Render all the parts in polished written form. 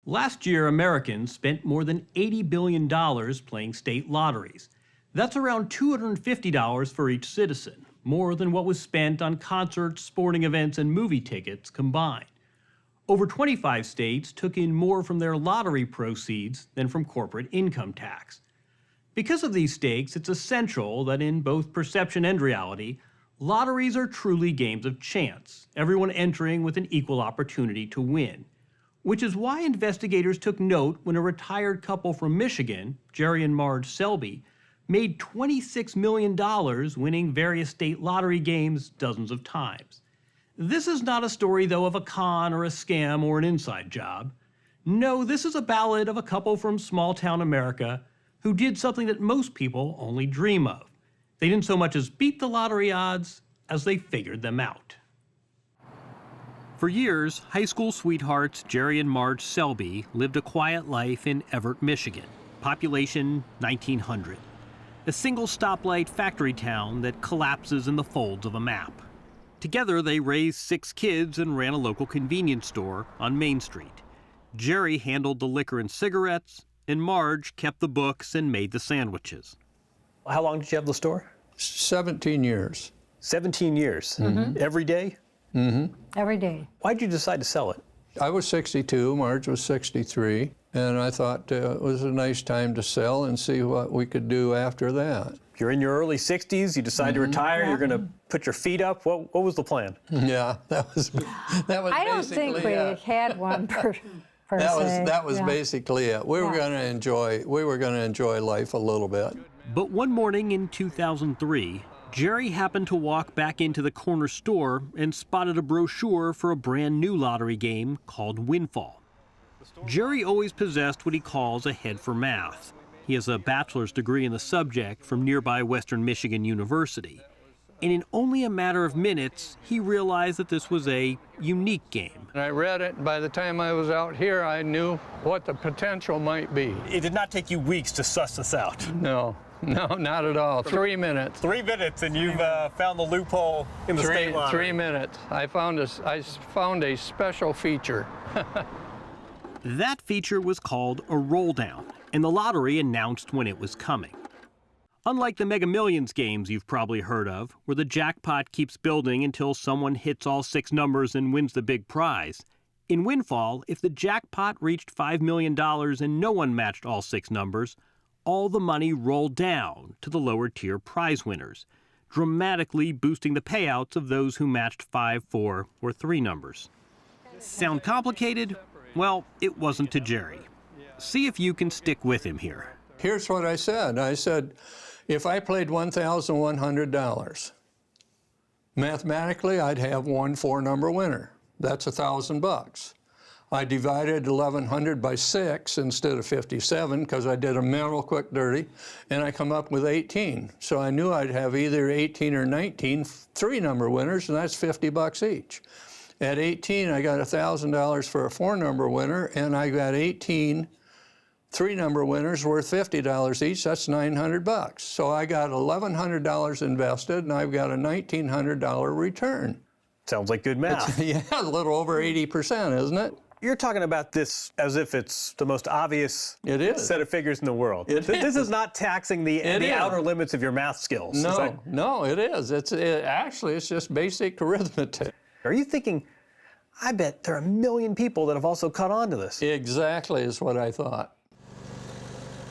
Last year, Americans spent more than $80 billion playing state lotteries. That's around $250 for each citizen, more than what was spent on concerts, sporting events, and movie tickets combined. Over 25 states took in more from their lottery proceeds than from corporate income tax. Because of these stakes, it's essential that in both perception and reality, lotteries are truly games of chance, everyone entering with an equal opportunity to win. Which is why investigators took note when a retired couple from Michigan, Jerry and Marge Selbee, made $26 million winning various state lottery games dozens of times. This is not a story, though, of a con or a scam or an inside job. No, this is a ballad of a couple from small-town America who did something that most people only dream of. They didn't so much as beat the lottery odds as they figured them out. For years, high school sweethearts Jerry and Marge Selbee lived a quiet life in Everett, Michigan, population 1,900. A single stoplight factory town that collapses in the folds of a map. Together, they raised 6 kids and ran a local convenience store on Main Street. Jerry handled the liquor and cigarettes, and Marge kept the books and made the sandwiches. How long did you have the store? 17 years. 17 years? Mm-hmm. Every day? Mm-hmm. Every day. Why did you decide to sell it? I was 62, Marge was 63, and I thought it was a nice time to sell and see what we could do after that. You're in your early 60s, you decide to retire, you're going to put your feet up. What was the plan? Yeah, that was I don't think we had one per se. That was basically it. We were going to enjoy life a little bit. But one morning in 2003, Jerry happened to walk back into the corner store and spotted a brochure for a brand new lottery game called Windfall. Jerry always possessed what he calls a head for math. He has a bachelor's degree in the subject from nearby Western Michigan University. And in only a matter of minutes, he realized that this was a unique game. I read it, and by the time I was out here, I knew what the potential might be. It did not take you weeks to suss this out. No, not at all. 3 minutes. 3 minutes, and you've found the loophole in the state lottery. 3 minutes. I found a special feature. That feature was called a roll down, and the lottery announced when it was coming. Unlike the Mega Millions games you've probably heard of, where the jackpot keeps building until someone hits all 6 numbers and wins the big prize, in Windfall, if the jackpot reached $5 million and no one matched all 6 numbers, all the money rolled down to the lower tier prize winners, dramatically boosting the payouts of those who matched 5, 4, or 3 numbers. Sound complicated? Well, it wasn't to Jerry. See if you can stick with him here. Here's what I said. I said, if I played $1,100, mathematically I'd have one 4-number winner. That's $1,000. I divided 1,100 by 6 instead of 57 because I did a mental quick dirty, and I come up with 18. So I knew I'd have either 18 or 19 3-number winners, and that's $50 each. At 18, I got $1,000 for a 4-number winner, and I got 18 3-number winners worth $50 each. That's $900. So I got $1,100 invested, and I've got a $1,900 return. Sounds like good math. Yeah, a little over 80%, isn't it? You're talking about this as if it's the most obvious set of figures in the world. This is not taxing the outer limits of your math skills. No, it is. Actually, it's just basic arithmetic. Are you thinking, I bet there are 1 million people that have also caught on to this? Exactly is what I thought.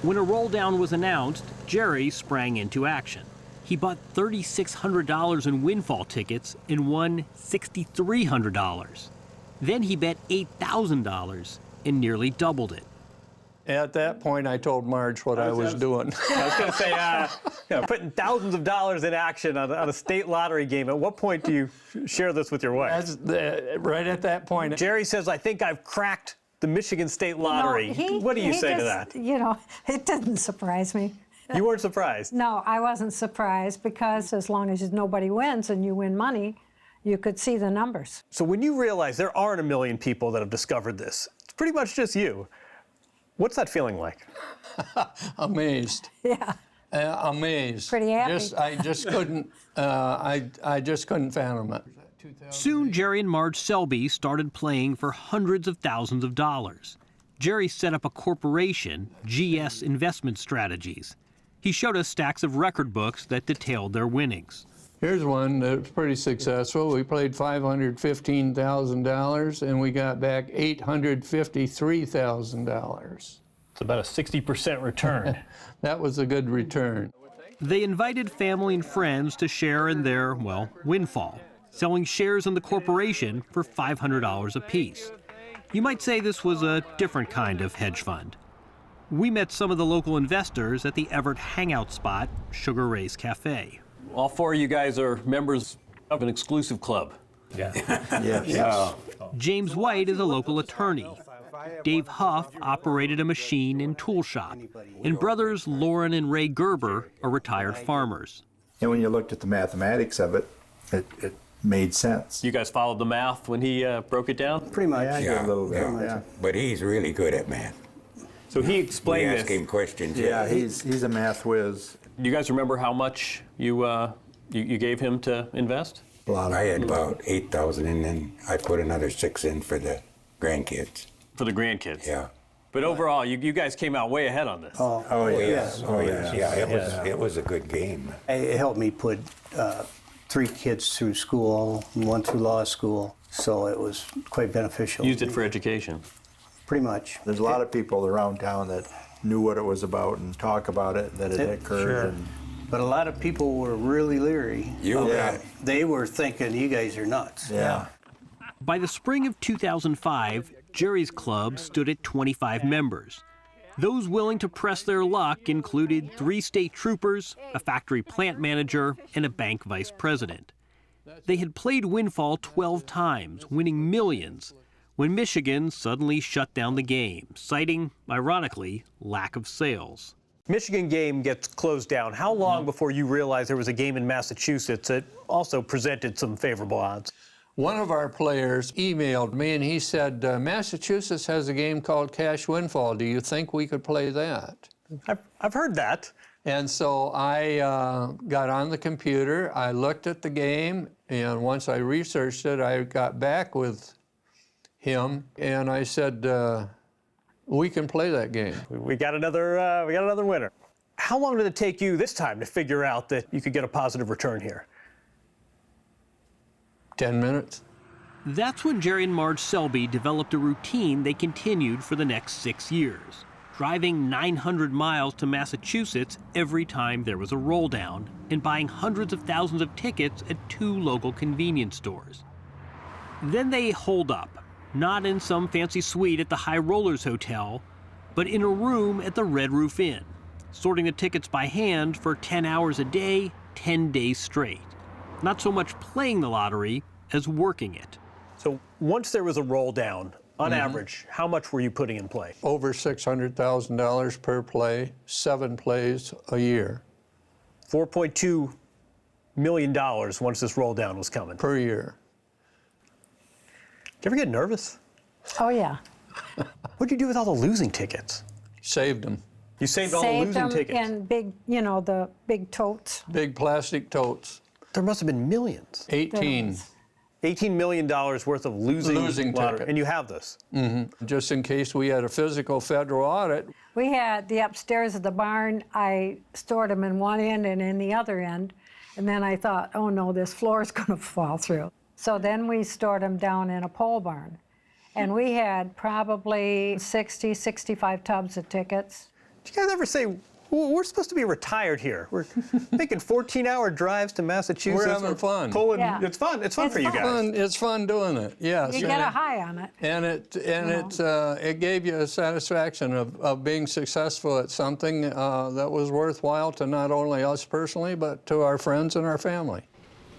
When a roll down was announced, Jerry sprang into action. He bought $3,600 in Windfall tickets and won $6,300. Then he bet $8,000 and nearly doubled it. At that point, I told Marge what I was doing. I was going to say, putting thousands of dollars in action on a state lottery game. At what point do you share this with your wife? Right at that point. Jerry says, I think I've cracked the Michigan State Lottery. What do you say to that? It didn't surprise me. You weren't surprised? No, I wasn't surprised because as long as nobody wins and you win money, you could see the numbers. So when you realize there aren't 1 million people that have discovered this, it's pretty much just you. What's that feeling like? Amazed. Yeah. Amazed. Pretty happy. I just couldn't fathom it. Soon, Jerry and Marge Selbee started playing for hundreds of thousands of dollars. Jerry set up a corporation, GS Investment Strategies. He showed us stacks of record books that detailed their winnings. Here's one that's pretty successful. We played $515,000 and we got back $853,000. It's about a 60% return. That was a good return. They invited family and friends to share in their, well, windfall, selling shares in the corporation for $500 apiece. You might say this was a different kind of hedge fund. We met some of the local investors at the Everett hangout spot, Sugar Ray's Cafe. All four of you guys are members of an exclusive club. Yeah. Yes. James White is a local attorney. Dave Huff operated a machine and tool shop. And brothers Lauren and Ray Gerber are retired farmers. And when you looked at the mathematics of it, it made sense. You guys followed the math when he broke it down? Pretty much. Yeah, a little bit. Yeah. But he's really good at math. So he We explained ask this. him questions. Yeah, he's a math whiz. You guys remember how much you gave him to invest? A lot of I had about 8,000, and then I put another 6 in for the grandkids. For the grandkids? Yeah. But overall, you guys came out way ahead on this. Oh yes. Oh yes. Yeah. It was a good game. It helped me put 3 kids through school, 1 through law school, so it was quite beneficial. Used it for education. Pretty much. There's a lot of people around town that knew what it was about and talk about it, that it occurred. Sure. And But a lot of people were really leery. You bet. They were thinking, you guys are nuts. yeah. By the spring of 2005, Jerry's club stood at 25 members. Those willing to press their luck included 3 state troopers, a factory plant manager, and a bank vice president. They had played Windfall 12 times, winning millions, when Michigan suddenly shut down the game, citing, ironically, lack of sales. Michigan game gets closed down. How long before you realized there was a game in Massachusetts that also presented some favorable odds? One of our players emailed me and he said, Massachusetts has a game called Cash Windfall. Do you think we could play that? I've heard that. And so I got on the computer, I looked at the game, and once I researched it, I got back with him and I said, we can play that game. We got another winner. How long did it take you this time to figure out that you could get a positive return here? 10 minutes. That's when Jerry and Marge Selbee developed a routine they continued for the next 6 years, driving 900 miles to Massachusetts every time there was a roll down and buying hundreds of thousands of tickets at 2 local convenience stores. Then they holed up, not in some fancy suite at the High Rollers Hotel, but in a room at the Red Roof Inn, sorting the tickets by hand for 10 hours a day, 10 days straight. Not so much playing the lottery as working it. So once there was a roll down, on average, how much were you putting in play? Over $600,000 per play, 7 plays a year. $4.2 million once this roll down was coming. Per year. Did you ever get nervous? Oh, yeah. What'd you do with all the losing tickets? Saved them. You saved all the Saved losing them tickets. in big, the big totes. Big plastic totes. There must have been millions. 18. $18 million worth of losing lottery. tickets. And you have this. Just in case we had a physical federal audit. We had the upstairs of the barn. I stored them in one end and in the other end. And then I thought, oh no, this floor is going to fall through. So then we stored them down in a pole barn. And we had probably 60, 65 tubs of tickets. Did you guys ever say, well, we're supposed to be retired here? We're making 14-hour drives to Massachusetts. We're having fun. Pulling, Yeah. It's fun. It's fun It's for you fun. guys. It's fun doing it, yes. You get a high on it. And it gave you a satisfaction of being successful at something that was worthwhile to not only us personally, but to our friends and our family.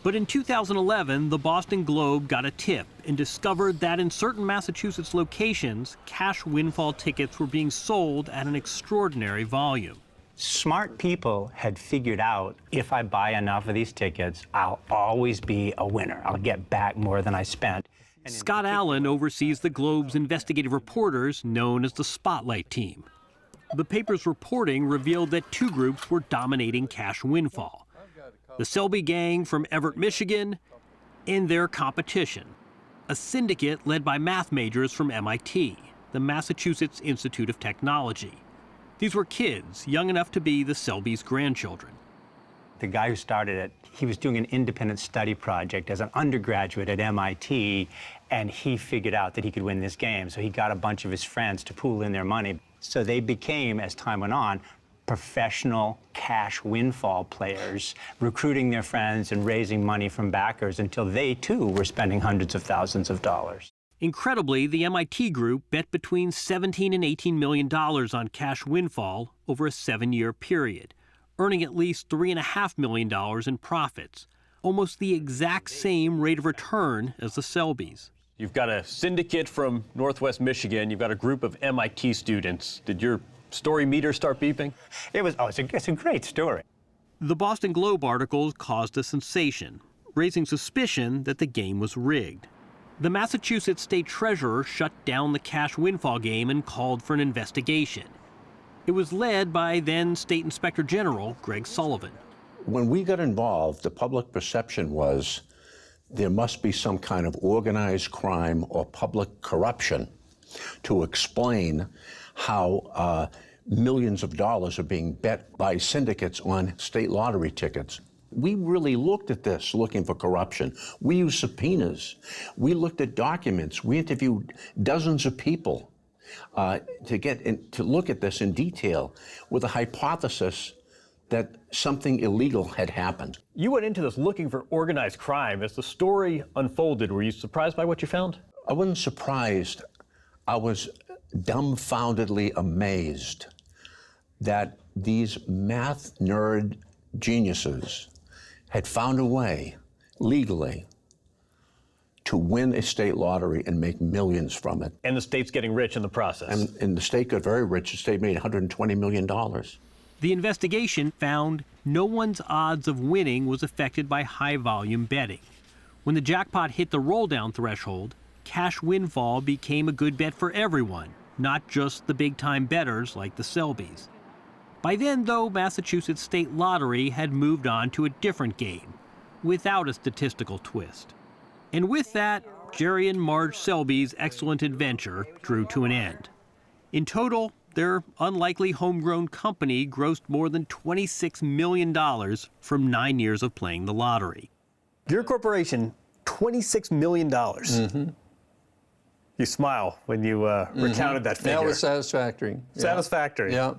But in 2011, the Boston Globe got a tip and discovered that in certain Massachusetts locations, cash windfall tickets were being sold at an extraordinary volume. Smart people had figured out, if I buy enough of these tickets, I'll always be a winner. I'll get back more than I spent. Scott Allen oversees the Globe's investigative reporters known as the Spotlight Team. The paper's reporting revealed that 2 groups were dominating cash windfall. The Selbee gang from Everett, Michigan, and their competition, a syndicate led by math majors from MIT, the Massachusetts Institute of Technology. These were kids young enough to be the Selbees' grandchildren. The guy who started it, he was doing an independent study project as an undergraduate at MIT, and he figured out that he could win this game. So he got a bunch of his friends to pool in their money. So they became, as time went on, professional cash windfall players, recruiting their friends and raising money from backers until they, too, were spending hundreds of thousands of dollars. Incredibly, the MIT group bet between $17 and $18 million on cash windfall over a 7-year period, earning at least $3.5 million in profits, almost the exact same rate of return as the Selbees. You've got a syndicate from Northwest Michigan. You've got a group of MIT students. Did your story meter start beeping? It's a great story. The Boston Globe articles caused a sensation, raising suspicion that the game was rigged. The Massachusetts state treasurer shut down the cash windfall game and called for an investigation. It was led by then State Inspector General Greg Sullivan. When we got involved, the public perception was there must be some kind of organized crime or public corruption to explain how millions of dollars are being bet by syndicates on state lottery tickets. We really looked at this, looking for corruption. We used subpoenas. We looked at documents. We interviewed dozens of people to look at this in detail with a hypothesis that something illegal had happened. You went into this looking for organized crime. As the story unfolded, were you surprised by what you found? I wasn't surprised. I was dumbfoundedly amazed that these math nerd geniuses had found a way, legally, to win a state lottery and make millions from it. And the state's getting rich in the process. And the state got very rich. The state made $120 million. The investigation found no one's odds of winning was affected by high-volume betting. When the jackpot hit the roll-down threshold, cash windfall became a good bet for everyone, not just the big-time bettors like the Selbees. By then, though, Massachusetts State Lottery had moved on to a different game, without a statistical twist. And with that, Jerry and Marge Selbee's excellent adventure drew to an end. In total, their unlikely homegrown company grossed more than $26 million from 9 years of playing the lottery. Your corporation, $26 million. Mm-hmm. You smile when you recounted that figure. That was satisfactory. Satisfactory. Yeah.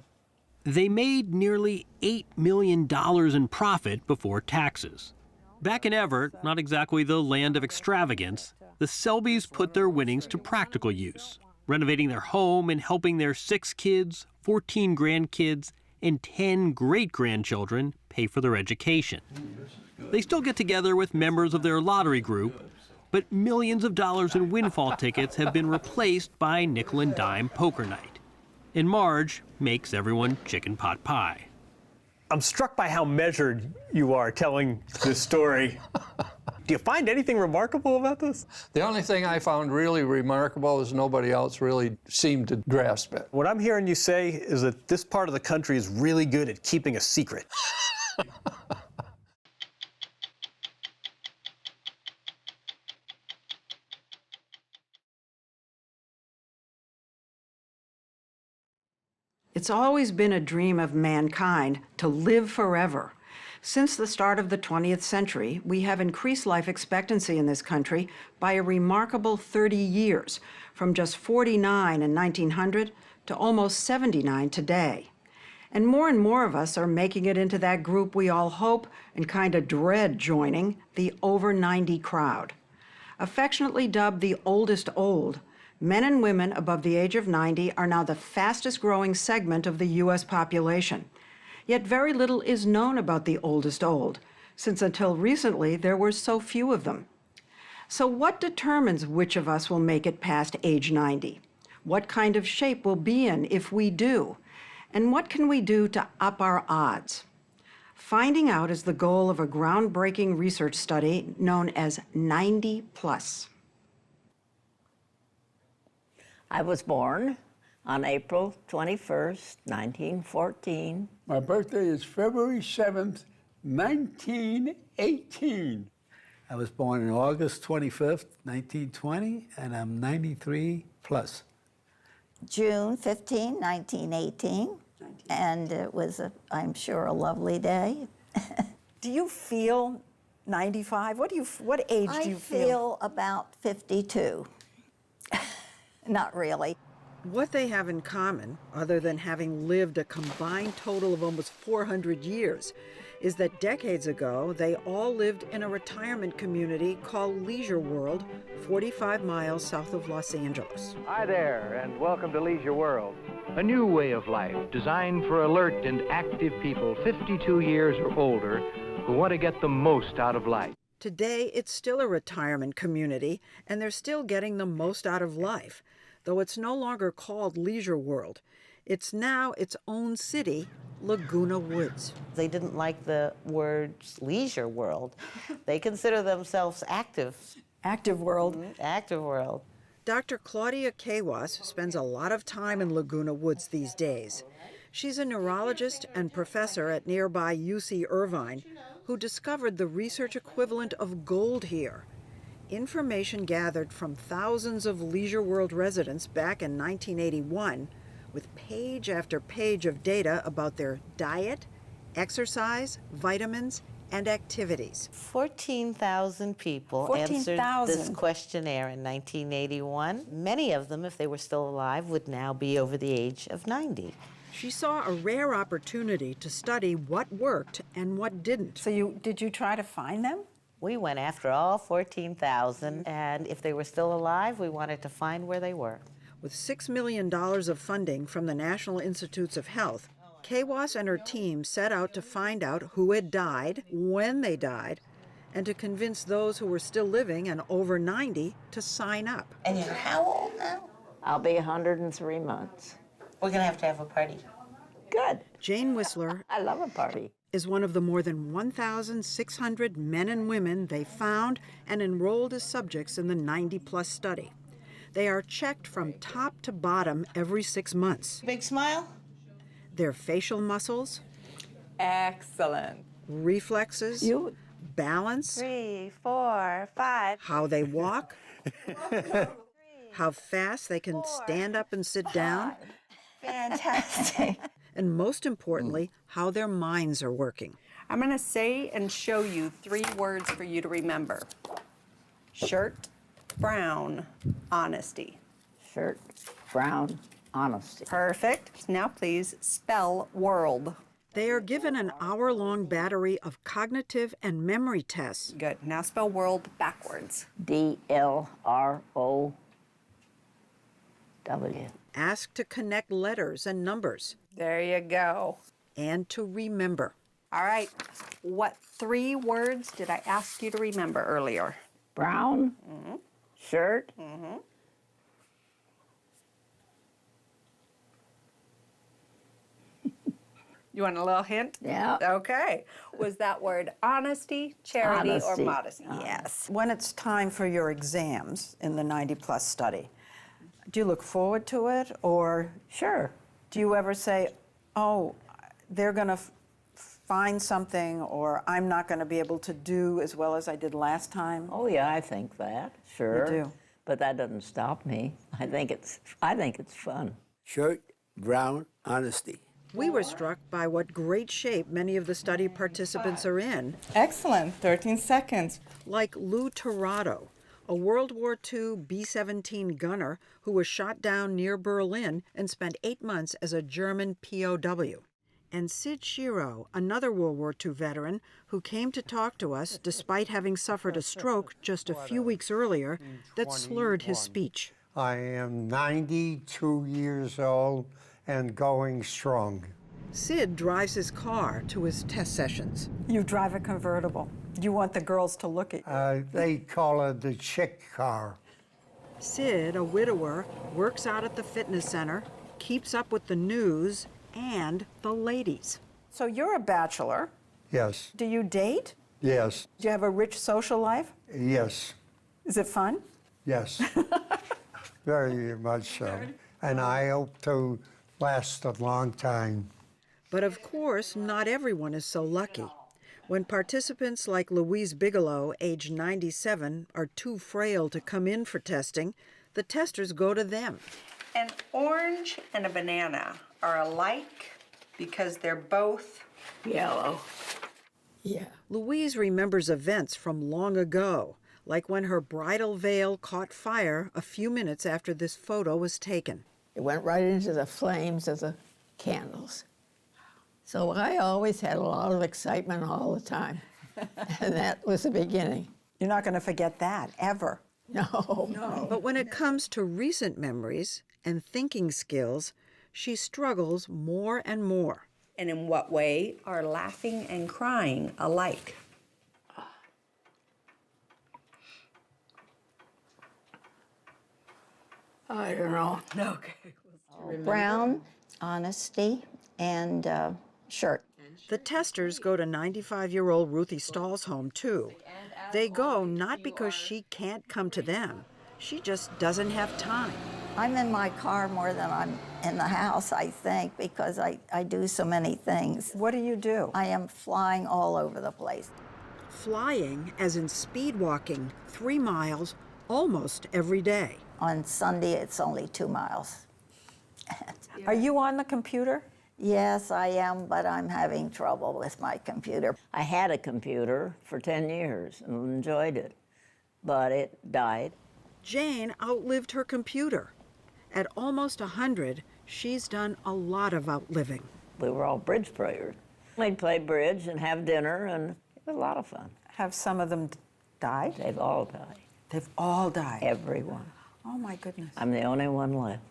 They made nearly $8 million in profit before taxes. Back in Everett, not exactly the land of extravagance, the Selbees put their winnings to practical use, renovating their home and helping their 6 kids, 14 grandkids, and 10 great-grandchildren pay for their education. They still get together with members of their lottery group, but millions of dollars in windfall tickets have been replaced by nickel and dime poker night. And Marge makes everyone chicken pot pie. I'm struck by how measured you are telling this story. Do you find anything remarkable about this? The only thing I found really remarkable is nobody else really seemed to grasp it. What I'm hearing you say is that this part of the country is really good at keeping a secret. It's always been a dream of mankind to live forever. Since the start of the 20th century, we have increased life expectancy in this country by a remarkable 30 years, from just 49 in 1900 to almost 79 today. And more of us are making it into that group we all hope and kind of dread joining, the over 90 crowd. Affectionately dubbed the oldest old, men and women above the age of 90 are now the fastest growing segment of the U.S. population. Yet very little is known about the oldest old, since until recently there were so few of them. So what determines which of us will make it past age 90? What kind of shape we'll be in if we do? And what can we do to up our odds? Finding out is the goal of a groundbreaking research study known as 90 Plus. I was born on April 21st, 1914. My birthday is February 7th, 1918. I was born on August 25th, 1920, and I'm 93 plus. June 15, 1918, and it was, I'm sure, a lovely day. Do you feel 95? What age do you feel? I feel about 52. Not really. What they have in common, other than having lived a combined total of almost 400 years, is that decades ago, they all lived in a retirement community called Leisure World, 45 miles south of Los Angeles. Hi there, and welcome to Leisure World, a new way of life designed for alert and active people 52 years or older who want to get the most out of life. Today, it's still a retirement community, and they're still getting the most out of life, though it's no longer called Leisure World. It's now its own city, Laguna Woods. They didn't like the words Leisure World. They consider themselves active. Active World. Active World. Dr. Claudia Cawas spends a lot of time in Laguna Woods these days. She's a neurologist and professor at nearby UC Irvine who discovered the research equivalent of gold here. Information gathered from thousands of Leisure World residents back in 1981, with page after page of data about their diet, exercise, vitamins, and activities. 14,000 people answered this questionnaire in 1981. Many of them, if they were still alive, would now be over the age of 90. She saw a rare opportunity to study what worked and what didn't. So did you try to find them? We went after all 14,000, and if they were still alive, we wanted to find where they were. With $6 million of funding from the National Institutes of Health, Cawas and her team set out to find out who had died, when they died, and to convince those who were still living and over 90 to sign up. And you're how old now? I'll be 103 months. We're going to have a party. Good. Jane Whistler I love a party. Is one of the more than 1,600 men and women they found and enrolled as subjects in the 90-plus study. They are checked from top to bottom every 6 months. Big smile? Their facial muscles. Excellent. Reflexes. Balance. 3, 4, 5. How they walk. How fast they can stand up and sit down. Fantastic. And most importantly, how their minds are working. I'm going to say and show you 3 words for you to remember. Shirt, brown, honesty. Shirt, brown, honesty. Perfect. Now please spell world. They are given an hour-long battery of cognitive and memory tests. Good. Now spell world backwards. D-L-R-O-W. Asked to connect letters and numbers. There you go. And to remember. All right. What 3 words did I ask you to remember earlier? Brown, shirt, You want a little hint? Yeah. Okay. Was that word honesty, charity, Honesty. or modesty? Yes. When it's time for your exams in the 90-plus study, do you look forward to it, or Sure. do you ever say, oh, they're going to find something, or I'm not going to be able to do as well as I did last time? Oh yeah, I think that. Sure. You do. But that doesn't stop me. I think it's fun. Shirt, brown, honesty. We were struck by what great shape many of the study participants are in. Excellent. 13 seconds. Like Lou Torado, a World War II B-17 gunner who was shot down near Berlin and spent 8 months as a German POW. And Sid Shiro, another World War II veteran who came to talk to us despite having suffered a stroke just a few weeks earlier that slurred his speech. I am 92 years old and going strong. Sid drives his car to his test sessions. You drive a convertible. You want the girls to look at you. They call it the chick car. Sid, a widower, works out at the fitness center, keeps up with the news and the ladies. So you're a bachelor. Yes. Do you date? Yes. Do you have a rich social life? Yes. Is it fun? Yes. Very much so. And I hope to last a long time. But of course, not everyone is so lucky. When participants like Louise Bigelow, age 97, are too frail to come in for testing, the testers go to them. An orange and a banana are alike because they're both yellow. Yeah. Louise remembers events from long ago, like when her bridal veil caught fire a few minutes after this photo was taken. It went right into the flames of the candles. So I always had a lot of excitement all the time. And that was the beginning. You're not going to forget that, ever. No. But when it comes to recent memories and thinking skills, she struggles more and more. And in what way are laughing and crying alike? I don't know. Okay. Brown, honesty, and shirt. The testers go to 95-year-old Ruthie Stahl's home, too. They go not because she can't come to them. She just doesn't have time. I'm in my car more than I'm in the house, I think, because I do so many things. What do you do? I am flying all over the place. Flying, as in speed walking, 3 miles almost every day. On Sunday, it's only 2 miles. Are you on the computer? Yes, I am, but I'm having trouble with my computer. I had a computer for 10 years and enjoyed it, but it died. Jane outlived her computer. At almost 100, she's done a lot of outliving. We were all bridge players. We'd play bridge and have dinner, and it was a lot of fun. Have some of them died? They've all died. They've all died? Everyone. Oh, my goodness. I'm the only one left.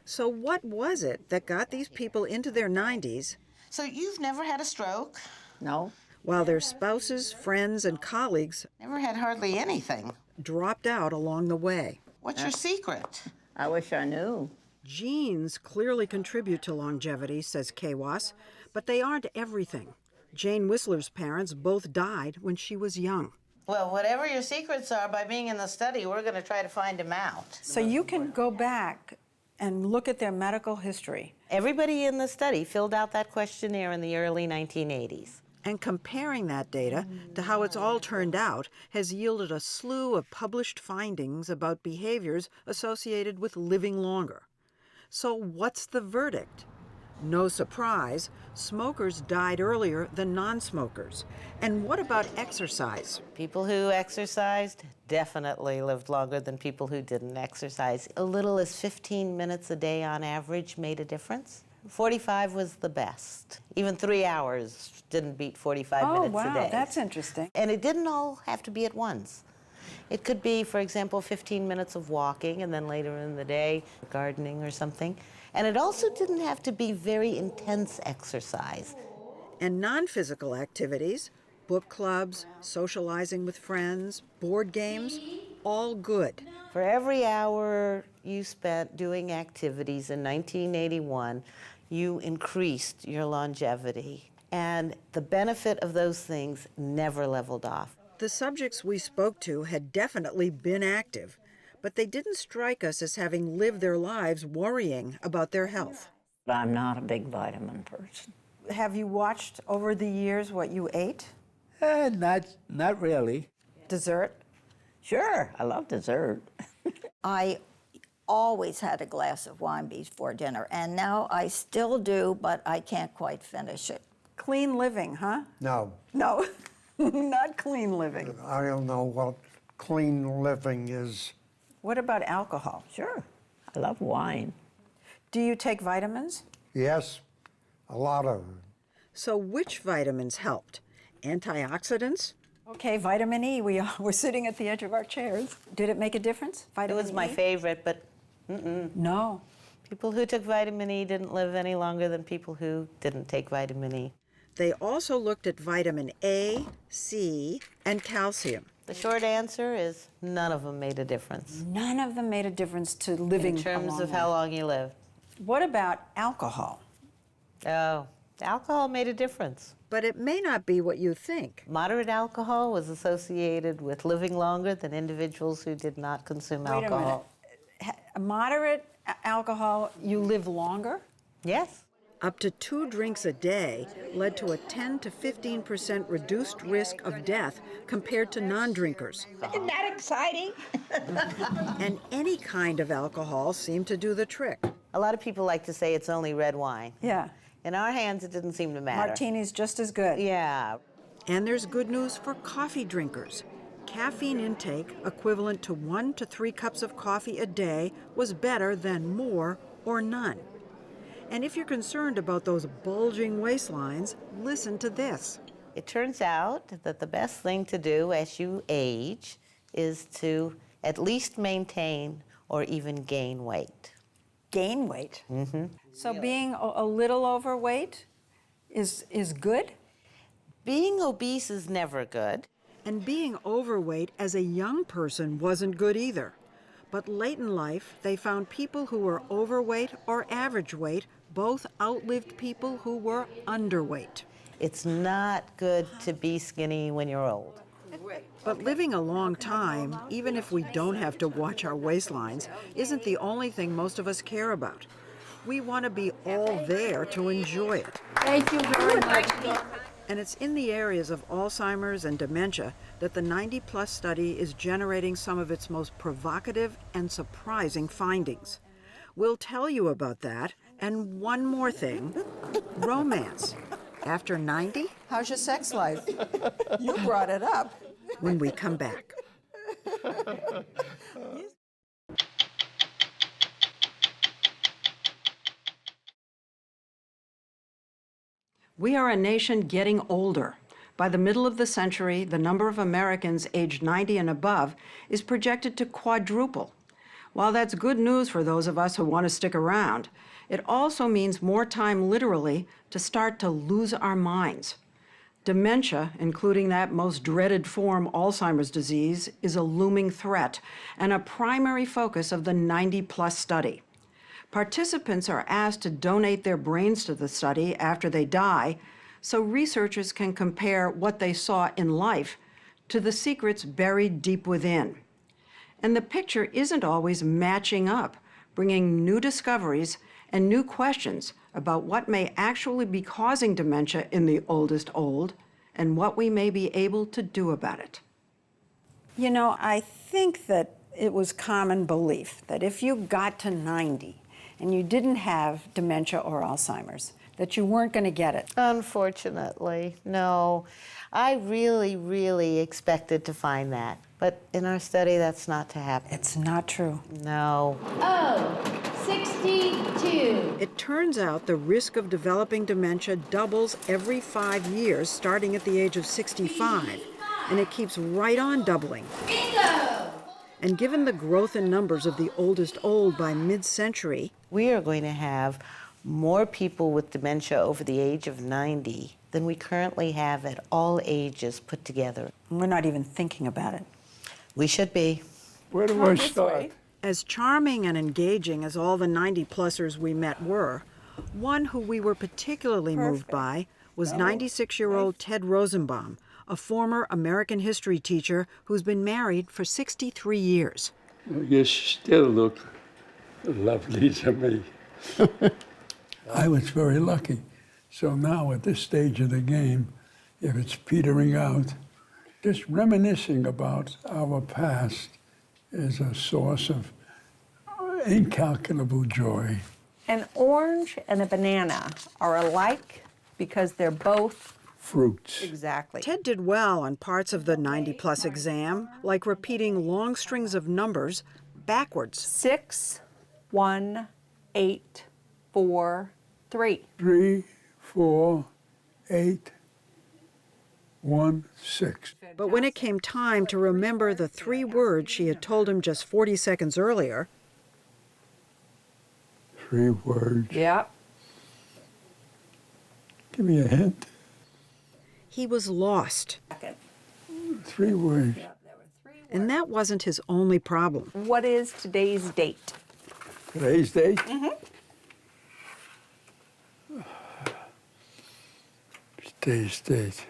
So what was it that got these people into their 90s? So you've never had a stroke? No. While their spouses, friends, and colleagues Never had hardly anything. dropped out along the way. What's your secret? I wish I knew. Genes clearly contribute to longevity, says Kawas, but they aren't everything. Jane Whistler's parents both died when she was young. Well, whatever your secrets are, by being in the study, we're going to try to find them out. So you can go back and look at their medical history. Everybody in the study filled out that questionnaire in the early 1980s. And comparing that data to how it's all turned out has yielded a slew of published findings about behaviors associated with living longer. So what's the verdict? No surprise, smokers died earlier than non-smokers. And what about exercise? People who exercised definitely lived longer than people who didn't exercise. A little as 15 minutes a day on average made a difference. 45 was the best. Even 3 hours didn't beat 45 minutes a day. Oh, wow, that's interesting. And it didn't all have to be at once. It could be, for example, 15 minutes of walking, and then later in the day, gardening or something. And it also didn't have to be very intense exercise. And non-physical activities, book clubs, socializing with friends, board games, all good. For every hour you spent doing activities in 1981, you increased your longevity. And the benefit of those things never leveled off. The subjects we spoke to had definitely been active, but they didn't strike us as having lived their lives worrying about their health. I'm not a big vitamin person. Have you watched over the years what you ate? Not really. Dessert? Sure, I love dessert. I always had a glass of wine before dinner, and now I still do, but I can't quite finish it. Clean living, huh? No, No, not clean living. I don't know what clean living is. What about alcohol? Sure, I love wine. Do you take vitamins? Yes, a lot of them. So which vitamins helped? Antioxidants? Okay, vitamin E. We're sitting at the edge of our chairs. Did it make a difference? It Vitamin was my E? favorite, but No. people who took vitamin E didn't live any longer than people who didn't take vitamin E. They also looked at vitamin A, C, and calcium. The short answer is none of them made a difference. None of them made a difference to living In terms a long of how long you lived. What about alcohol? Oh, alcohol made a difference. But it may not be what you think. Moderate alcohol was associated with living longer than individuals who did not consume Wait a alcohol. minute. Moderate alcohol, you live longer? Yes. Up to 2 drinks a day led to a 10 to 15% reduced risk of death compared to non-drinkers. Isn't that exciting? And any kind of alcohol seemed to do the trick. A lot of people like to say it's only red wine. Yeah. In our hands, it didn't seem to matter. Martini's just as good. Yeah. And there's good news for coffee drinkers. Caffeine intake equivalent to 1 to 3 cups of coffee a day was better than more or none. And if you're concerned about those bulging waistlines, listen to this. It turns out that the best thing to do as you age is to at least maintain or even gain weight. Gain weight. Mm-hmm. So being a little overweight is good? Being obese is never good. And being overweight as a young person wasn't good either. But late in life, they found people who were overweight or average weight both outlived people who were underweight. It's not good to be skinny when you're old. But living a long time, even if we don't have to watch our waistlines, isn't the only thing most of us care about. We want to be all there to enjoy it. Thank you very much. And it's in the areas of Alzheimer's and dementia that the 90+ study is generating some of its most provocative and surprising findings. We'll tell you about that, and one more thing, romance. After 90? How's your sex life? You brought it up. When we come back. We are a nation getting older. By the middle of the century, the number of Americans aged 90 and above is projected to quadruple. While that's good news for those of us who want to stick around, it also means more time literally to start to lose our minds. Dementia, including that most dreaded form, Alzheimer's disease, is a looming threat and a primary focus of the 90+ study. Participants are asked to donate their brains to the study after they die, so researchers can compare what they saw in life to the secrets buried deep within. And the picture isn't always matching up, bringing new discoveries and new questions about what may actually be causing dementia in the oldest old and what we may be able to do about it. You know, I think that it was common belief that if you got to 90 and you didn't have dementia or Alzheimer's, that you weren't going to get it. Unfortunately, no. I really, really expected to find that. But in our study, that's not to happen. It's not true. No. Oh, 62. It turns out the risk of developing dementia doubles every 5 years, starting at the age of 65, and it keeps right on doubling. Bingo! And given the growth in numbers of the oldest old by mid-century, We are going to have more people with dementia over the age of 90 than we currently have at all ages put together. We're not even thinking about it. We should be. Where do I start? as charming and engaging as all the 90-plussers we met were, one who we were particularly moved by was 96-year-old Ted Rosenbaum, a former American history teacher who's been married for 63 years. You still look lovely to me. I was very lucky. So now at this stage of the game, if it's petering out, just reminiscing about our past is a source of incalculable joy. An orange and a banana are alike because they're both fruits. Exactly. Ted did well on parts of the 90-plus exam, like repeating long strings of numbers backwards. 6, 1, 8, 4, 3. 3, 4, 8, 1, 6. But when it came time to remember the 3 words she had told him just 40 seconds earlier... 3 words. Yep. Give me a hint. He was lost. 3 words. And that wasn't his only problem. What is today's date? Today's date? Mm-hmm. Today's date.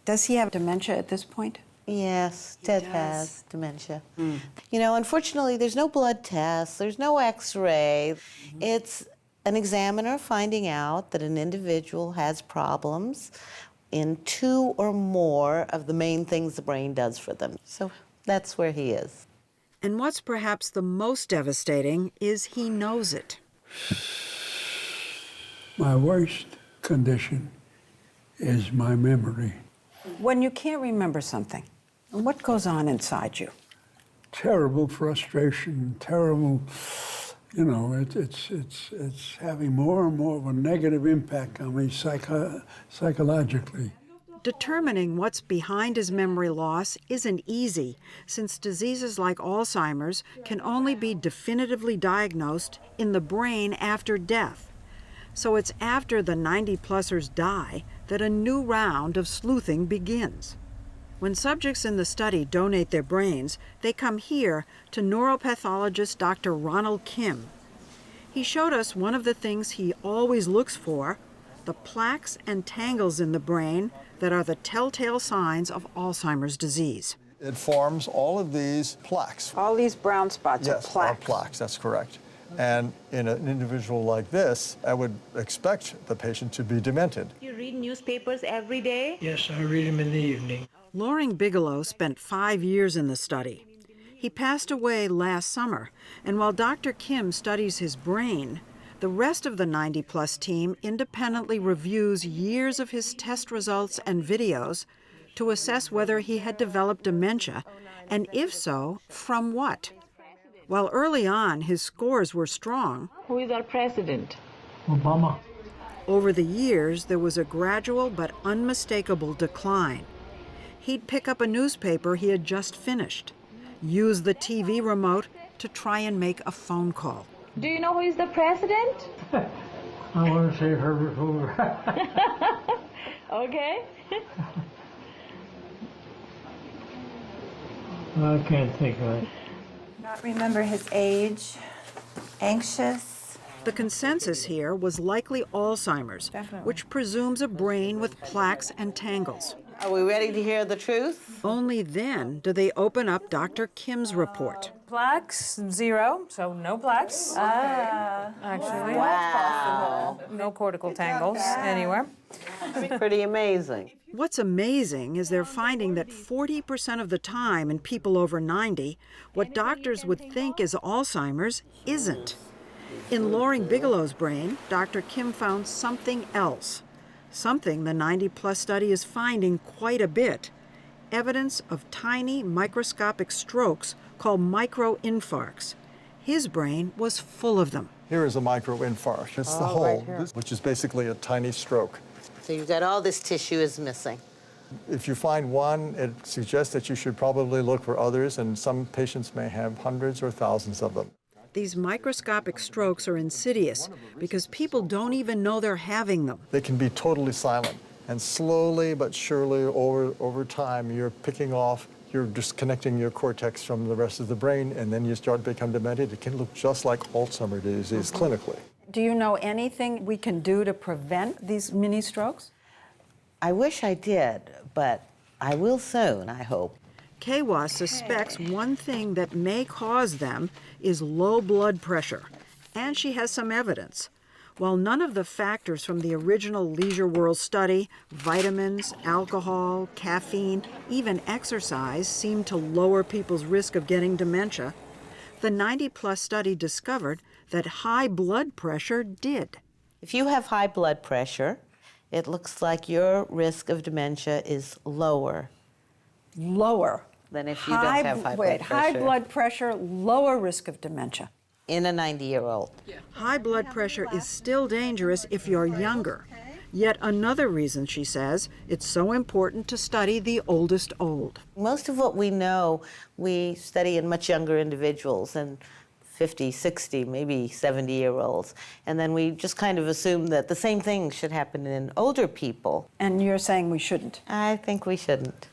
Does he have dementia at this point? Yes, Ted has dementia. You know, unfortunately, there's no blood test, there's no x-ray. It's an examiner finding out that an individual has problems in 2 or more of the main things the brain does for them. So that's where he is. And what's perhaps the most devastating is he knows it. My worst condition is my memory. When you can't remember something, what goes on inside you? Terrible frustration, terrible, you know, it's having more and more of a negative impact on me psychologically. Determining what's behind his memory loss isn't easy, since diseases like Alzheimer's can only be definitively diagnosed in the brain after death. So it's after the 90-plussers die that a new round of sleuthing begins. When subjects in the study donate their brains, they come here to neuropathologist Dr. Ronald Kim. He showed us one of the things he always looks for, the plaques and tangles in the brain that are the telltale signs of Alzheimer's disease. It forms all of these plaques. All these brown spots are plaques. Are plaques, that's correct. And in an individual like this, I would expect the patient to be demented. You read newspapers every day? Yes, I read them in the evening. Loring Bigelow spent 5 years in the study. He passed away last summer, and while Dr. Kim studies his brain, the rest of the 90-plus team independently reviews years of his test results and videos to assess whether he had developed dementia, and if so, from what. While early on his scores were strong, Who is our president? Obama. over the years there was a gradual but unmistakable decline. He'd pick up a newspaper he had just finished, use the TV remote to try and make a phone call. Do you know who is the president? I want to say Herbert Hoover. Okay. I can't think of it. Not remember his age, anxious. The consensus here was likely Alzheimer's, which presumes a brain with plaques and tangles. Are we ready to hear the truth? Only then do they open up Dr. Kim's report. Plaques, 0, so no plaques. Actually. Wow. No cortical tangles anywhere. Pretty amazing. What's amazing is they're finding that 40% of the time in people over 90, what doctors would think is Alzheimer's isn't. In Loring Bigelow's brain, Dr. Kim found something else, something the 90-plus study is finding quite a bit, evidence of tiny microscopic strokes called microinfarcts. His brain was full of them. Here is a microinfarct. It's the hole, which is basically a tiny stroke. So you've got all this tissue is missing. If you find one, it suggests that you should probably look for others, and some patients may have hundreds or thousands of them. These microscopic strokes are insidious because people don't even know they're having them. They can be totally silent, and slowly but surely over time, you're picking off, you're disconnecting your cortex from the rest of the brain, and then you start to become demented. It can look just like Alzheimer's disease clinically. Do you know anything we can do to prevent these mini strokes? I wish I did, but I will soon, I hope. Kawa suspects one thing that may cause them is low blood pressure, and she has some evidence. While none of the factors from the original Leisure World study, vitamins, alcohol, caffeine, even exercise, seem to lower people's risk of getting dementia, the 90-plus study discovered that high blood pressure did. If you have high blood pressure, it looks like your risk of dementia is lower. Lower than if you don't have high blood pressure. High blood pressure, lower risk of dementia. In a 90-year-old. High blood pressure is still dangerous if you're younger. Yet another reason, she says, it's so important to study the oldest old. Most of what we know, we study in much younger individuals, and 50, 60, maybe 70-year-olds. And then we just kind of assume that the same thing should happen in older people. And you're saying we shouldn't? I think we shouldn't.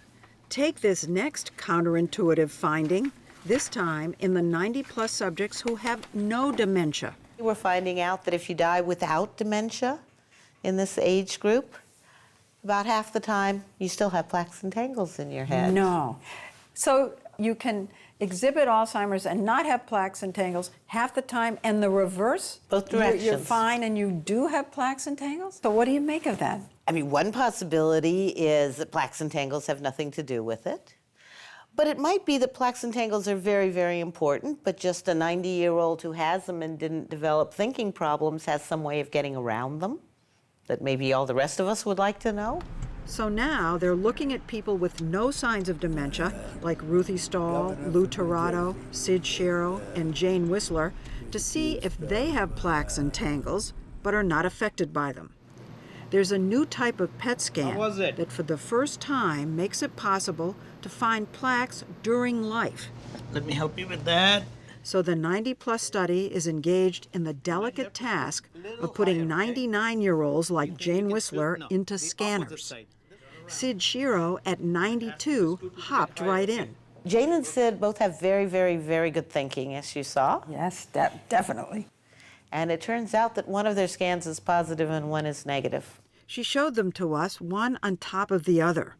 Take this next counterintuitive finding, this time in the 90-plus subjects who have no dementia. We're finding out that if you die without dementia in this age group, About half the time, you still have plaques and tangles in your head. No. So you can exhibit Alzheimer's and not have plaques and tangles half the time, and the reverse? Both You're directions. fine and you do have plaques and tangles? So what do you make of that? I mean, one possibility is that plaques and tangles have nothing to do with it. But it might be that plaques and tangles are very, very important, but just a 90-year-old who has them and didn't develop thinking problems has some way of getting around them that maybe all the rest of us would like to know. So now they're looking at people with no signs of dementia, like Lesley Stahl, Lou Torado, Sid Shero, and Jane Whistler, to see if they have plaques and tangles, but are not affected by them. There's a new type of PET scan that for the first time makes it possible to find plaques during life. Let me help you with that. So the 90-plus study is engaged in the delicate task of putting 99-year-olds like Jane Whistler into scanners. Sid Shero, at 92, hopped right in. Jane and Sid both have very, very, very good thinking, as you saw. Yes, definitely. And it turns out that one of their scans is positive and one is negative. She showed them to us, one on top of the other.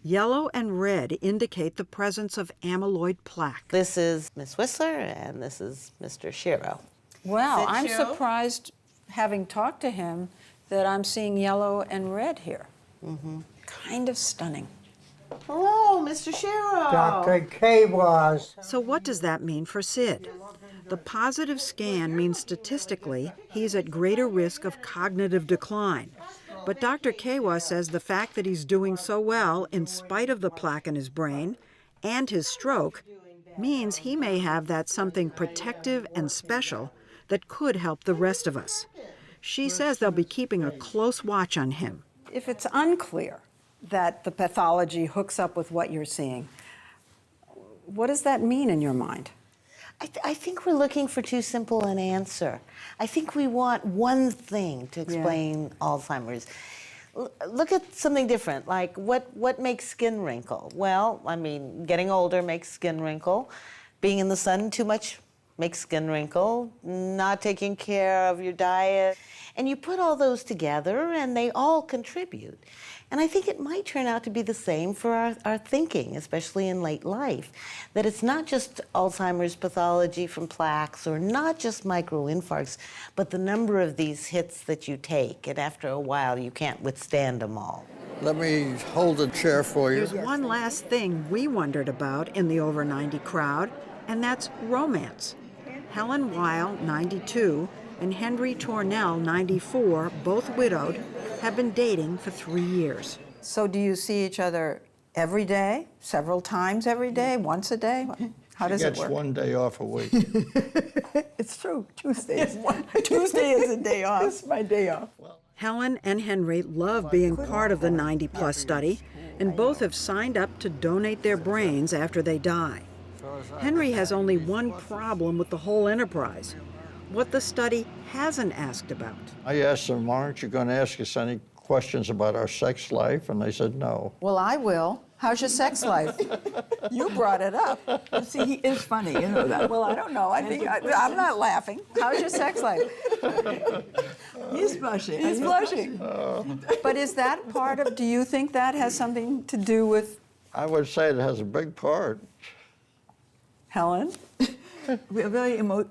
Yellow and red indicate the presence of amyloid plaque. This is Miss Whistler and this is Mr. Shero. Wow, Sid I'm Shero? surprised, having talked to him, that I'm seeing yellow and red here. Kind of stunning. Hello, Mr. Shero. Dr. K was. So what does that mean for Sid? The positive scan means statistically he's at greater risk of cognitive decline. But Dr. Kawa says the fact that he's doing so well in spite of the plaque in his brain and his stroke means he may have that something protective and special that could help the rest of us. She says they'll be keeping a close watch on him. If it's unclear that the pathology hooks up with what you're seeing, what does that mean in your mind? I think we're looking for too simple an answer. I think we want one thing to explain Alzheimer's. Look at something different, like what makes skin wrinkle? Well, I mean, getting older makes skin wrinkle. Being in the sun too much makes skin wrinkle. Not taking care of your diet. And you put all those together and they all contribute. And I think it might turn out to be the same for our thinking, especially in late life. That it's not just Alzheimer's pathology from plaques or not just microinfarcts, but the number of these hits that you take. And after a while, you can't withstand them all. Let me hold the chair for you. There's one last thing we wondered about in the over 90 crowd, and that's romance. Helen Weil, 92, and Henry Tornell, 94, both widowed, have been dating for 3 years. So do you see each other every day, several times every day, once a day? How does it work? Gets 1 day off a week. It's true, Tuesdays. Tuesday is a day off. It's my day off. Helen and Henry love being part of the 90-plus study, and both have signed up to donate their brains after they die. Henry has only one problem with the whole enterprise: what the study hasn't asked about. I asked them, aren't you going to ask us any questions about our sex life? And they said no. Well, I will. How's your sex life? You brought it up. See, he is funny, you know that. Well, I don't know. I'm not laughing. How's your sex life? He's blushing. He's blushing. But is that part of, do you think that has something to do with I would say it has a big part. Helen? We're very we're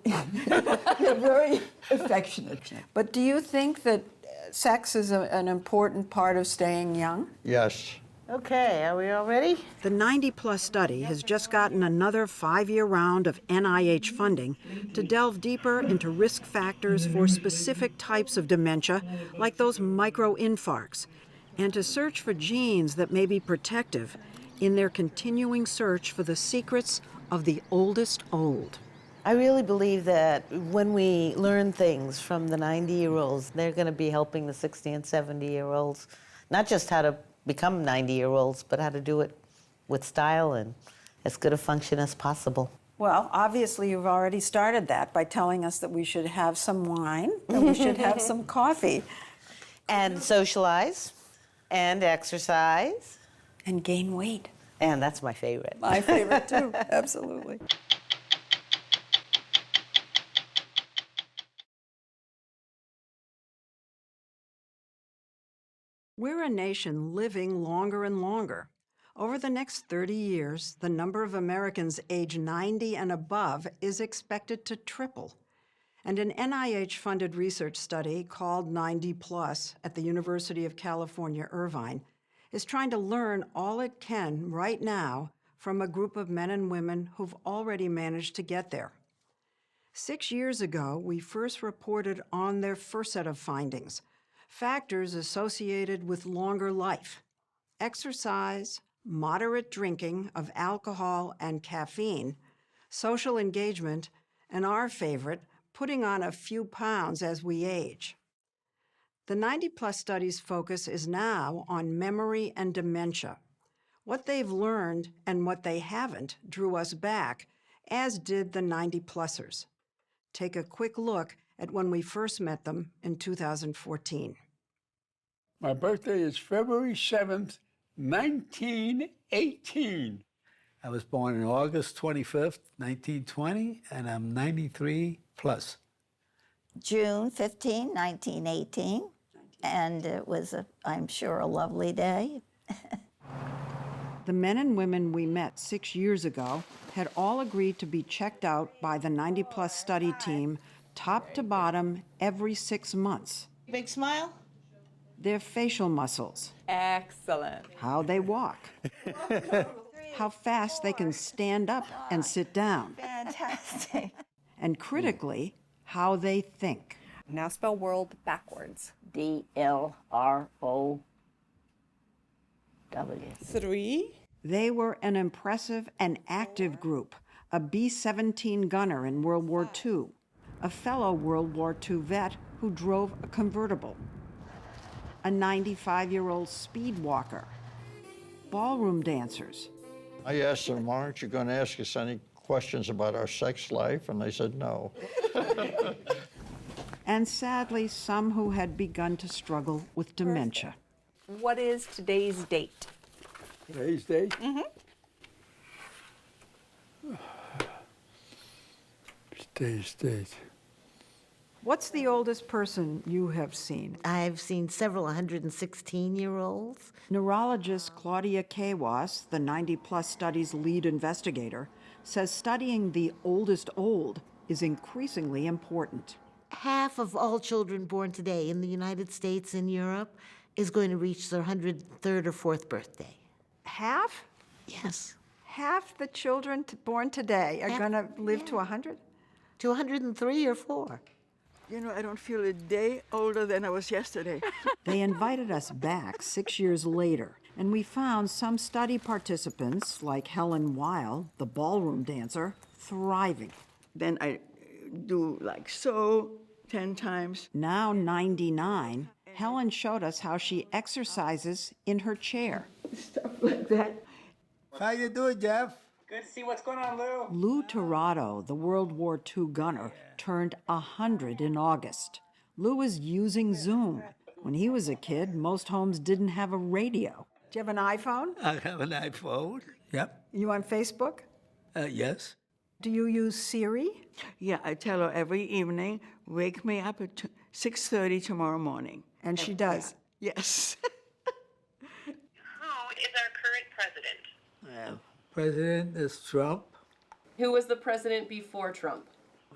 very affectionate. But do you think that sex is an important part of staying young? Yes. Okay, are we all ready? The 90-plus study has just gotten another 5-year round of NIH funding to delve deeper into risk factors for specific types of dementia, like those microinfarcts, and to search for genes that may be protective in their continuing search for the secrets of the oldest old. I really believe that when we learn things from the 90-year-olds, they're going to be helping the 60 and 70-year-olds, not just how to become 90-year-olds, but how to do it with style and as good a function as possible. Well, obviously you've already started that by telling us that we should have some wine, that we should have some coffee. And socialize, and exercise. And gain weight. And that's my favorite. My favorite too, absolutely. We're a nation living longer and longer. Over the next 30 years, the number of Americans age 90 and above is expected to triple. And an NIH-funded research study called 90 Plus at the University of California, Irvine, is trying to learn all it can right now from a group of men and women who've already managed to get there. 6 years ago, we first reported on their first set of findings, factors associated with longer life: exercise, moderate drinking of alcohol and caffeine, social engagement, and our favorite, putting on a few pounds as we age. The 90 Plus study's focus is now on memory and dementia. What they've learned and what they haven't drew us back, as did the 90 Plusers. Take a quick look at when we first met them in 2014. My birthday is February 7th, 1918. I was born on August 25th, 1920, and I'm 93 plus. June 15, 1918, and it was, I'm sure, a lovely day. The men and women we met 6 years ago had all agreed to be checked out by the 90 Plus study team, top to bottom, every 6 months. Big smile? Their facial muscles. Excellent. How they walk. How fast they can stand up and sit down. Fantastic. And critically, how they think. Now spell world backwards. DLROW. 3. They were an impressive and active group, a B-17 gunner in World War II, a fellow World War II vet who drove a convertible, a 95-year-old speed walker, ballroom dancers. I asked them, aren't you going to ask us any questions about our sex life? And they said no. And sadly, some who had begun to struggle with dementia. What is today's date? Today's date? Today's date. What's the oldest person you have seen? I've seen several 116-year-olds. Neurologist Claudia Kawas, the 90 Plus study's lead investigator, says studying the oldest old is increasingly important. Half of all children born today in the United States and Europe is going to reach their 103rd or 4th birthday. Half? Yes. Half the children born today are going to live to 100? To 103 or 4. You know, I don't feel a day older than I was yesterday. They invited us back 6 years later, and we found some study participants, like Helen Weil, the ballroom dancer, thriving. Then I do like so 10 times. Now 99, Helen showed us how she exercises in her chair. Stuff like that. How you doing, Jeff? Good to see what's going on, Lou. Lou Torado, the World War II gunner, turned 100 in August. Lou is using Zoom. When he was a kid, most homes didn't have a radio. Do you have an iPhone? I have an iPhone. Yep. You on Facebook? Yes. Do you use Siri? Yeah, I tell her every evening, wake me up at 6:30 tomorrow morning. And she does? Yes. Who is our current president? President is Trump. Who was the president before Trump?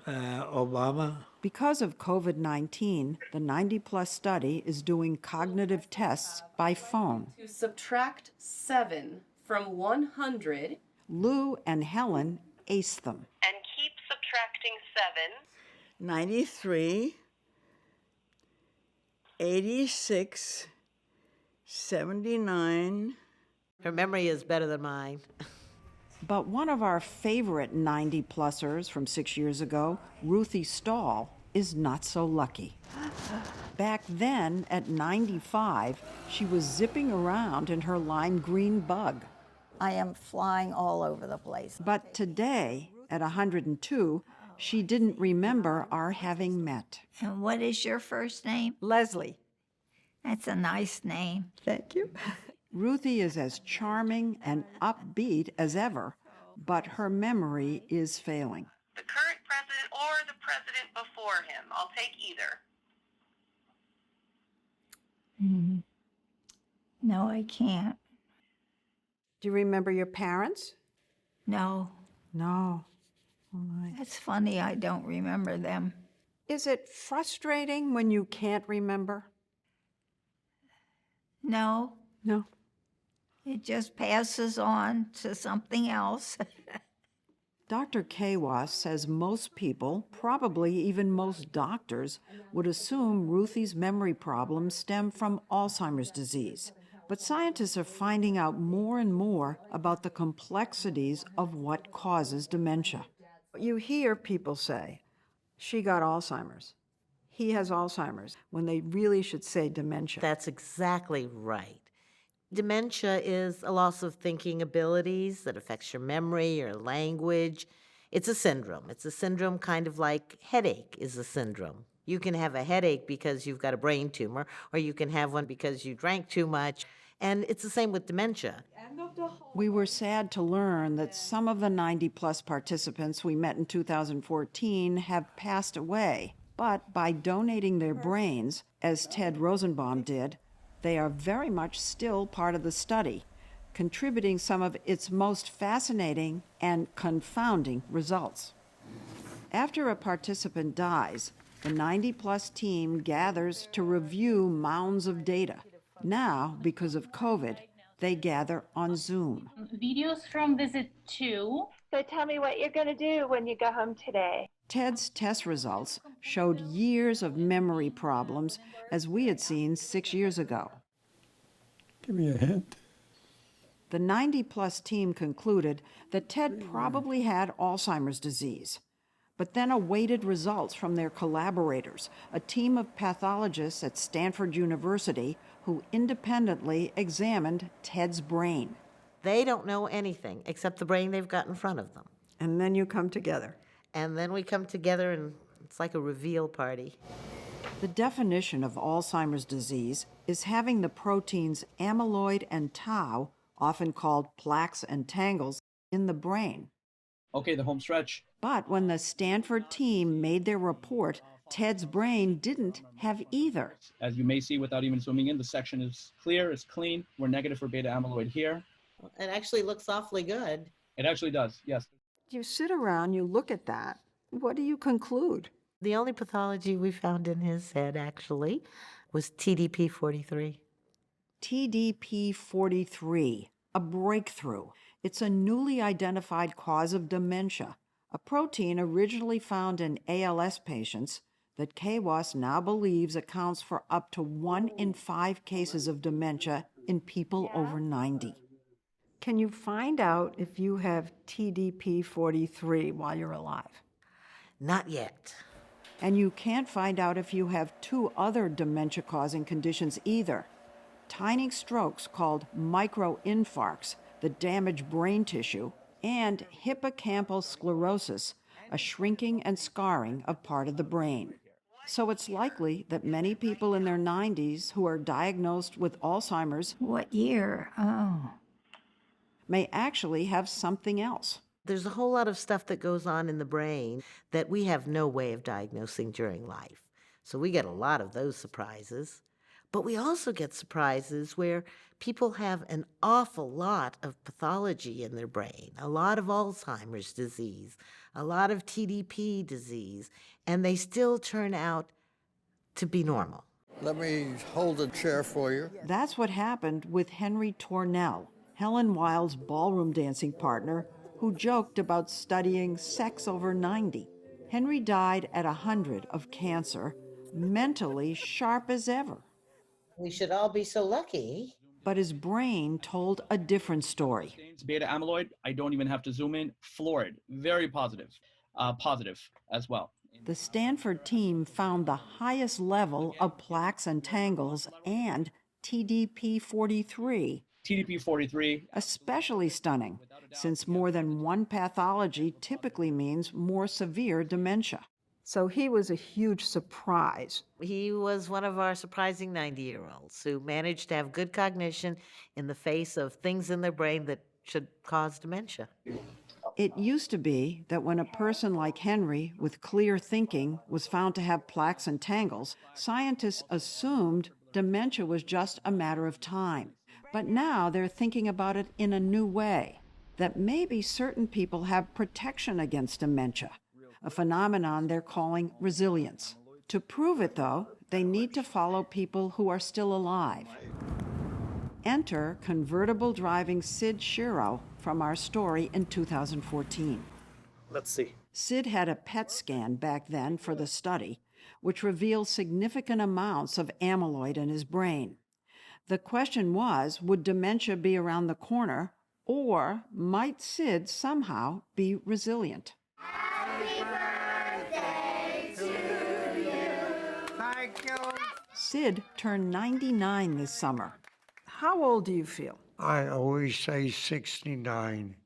Obama. Because of COVID-19, the 90 Plus study is doing cognitive tests by phone. To subtract 7 from 100. Lou and Helen ace them. And keep subtracting 7. 93, 86, 79. Her memory is better than mine. But one of our favorite 90 Plusers from 6 years ago, Lesley Stahl, is not so lucky. Back then, at 95, she was zipping around in her lime green bug. I am flying all over the place. But today, at 102, she didn't remember our having met. And what is your first name? Lesley. That's a nice name. Thank you. Ruthie is as charming and upbeat as ever, but her memory is failing. The current president or the president before him. I'll take either. No, I can't. Do you remember your parents? No. No. Oh my. That's funny, I don't remember them. Is it frustrating when you can't remember? No. No. It just passes on to something else. Dr. Kawas says most people, probably even most doctors, would assume Ruthie's memory problems stem from Alzheimer's disease. But scientists are finding out more and more about the complexities of what causes dementia. You hear people say, she got Alzheimer's, he has Alzheimer's, when they really should say dementia. That's exactly right. Dementia is a loss of thinking abilities that affects your memory, your language. It's a syndrome. It's a syndrome kind of like headache is a syndrome. You can have a headache because you've got a brain tumor, or you can have one because you drank too much. And it's the same with dementia. We were sad to learn that some of the 90-plus participants we met in 2014 have passed away. But by donating their brains, as Ted Rosenbaum did, they are very much still part of the study, contributing some of its most fascinating and confounding results. After a participant dies, the 90-plus team gathers to review mounds of data. Now, because of COVID, they gather on Zoom. Videos from visit 2. So tell me what you're going to do when you go home today. Ted's test results showed years of memory problems as we had seen 6 years ago. Give me a hint. The 90-plus team concluded that Ted probably had Alzheimer's disease, but then awaited results from their collaborators, a team of pathologists at Stanford University who independently examined Ted's brain. They don't know anything except the brain they've got in front of them. And then you come together. And then we come together and it's like a reveal party. The definition of Alzheimer's disease is having the proteins amyloid and tau, often called plaques and tangles, in the brain. Okay, the home stretch. But when the Stanford team made their report, Ted's brain didn't have either. As you may see without even zooming in, the section is clear, it's clean. We're negative for beta amyloid here. It actually looks awfully good. It actually does, yes. You sit around, you look at that. What do you conclude? The only pathology we found in his head, actually, was TDP43. TDP43, a breakthrough. It's a newly identified cause of dementia, a protein originally found in ALS patients that Kawas now believes accounts for up to 1 in 5 cases of dementia in people over 90. Can you find out if you have TDP43 while you're alive? Not yet. And you can't find out if you have 2 other dementia-causing conditions either. Tiny strokes called microinfarcts that damage brain tissue, and hippocampal sclerosis, a shrinking and scarring of part of the brain. So it's likely that many people in their 90s who are diagnosed with Alzheimer's What year? Oh. may actually have something else. There's a whole lot of stuff that goes on in the brain that we have no way of diagnosing during life. So we get a lot of those surprises. But we also get surprises where people have an awful lot of pathology in their brain, a lot of Alzheimer's disease, a lot of TDP disease, and they still turn out to be normal. Let me hold a chair for you. That's what happened with Henry Tornell, Helen Wild's ballroom dancing partner, who joked about studying sex over 90. Henry died at 100 of cancer, mentally sharp as ever. We should all be so lucky. But his brain told a different story. Beta amyloid, I don't even have to zoom in. Florid, very positive. Positive as well. The Stanford team found the highest level of plaques and tangles and TDP43. TDP43. Especially stunning, since more than one pathology typically means more severe dementia. So he was a huge surprise. He was one of our surprising 90-year-olds who managed to have good cognition in the face of things in their brain that should cause dementia. It used to be that when a person like Henry with clear thinking was found to have plaques and tangles, scientists assumed dementia was just a matter of time. But now they're thinking about it in a new way, that maybe certain people have protection against dementia, a phenomenon they're calling resilience. To prove it, though, they need to follow people who are still alive. Enter convertible driving Sid Shiro from our story in 2014. Let's see. Sid had a PET scan back then for the study, which revealed significant amounts of amyloid in his brain. The question was, would dementia be around the corner, or might Sid somehow be resilient? Happy birthday to you. Thank you. Sid turned 99 this summer. How old do you feel? I always say 69.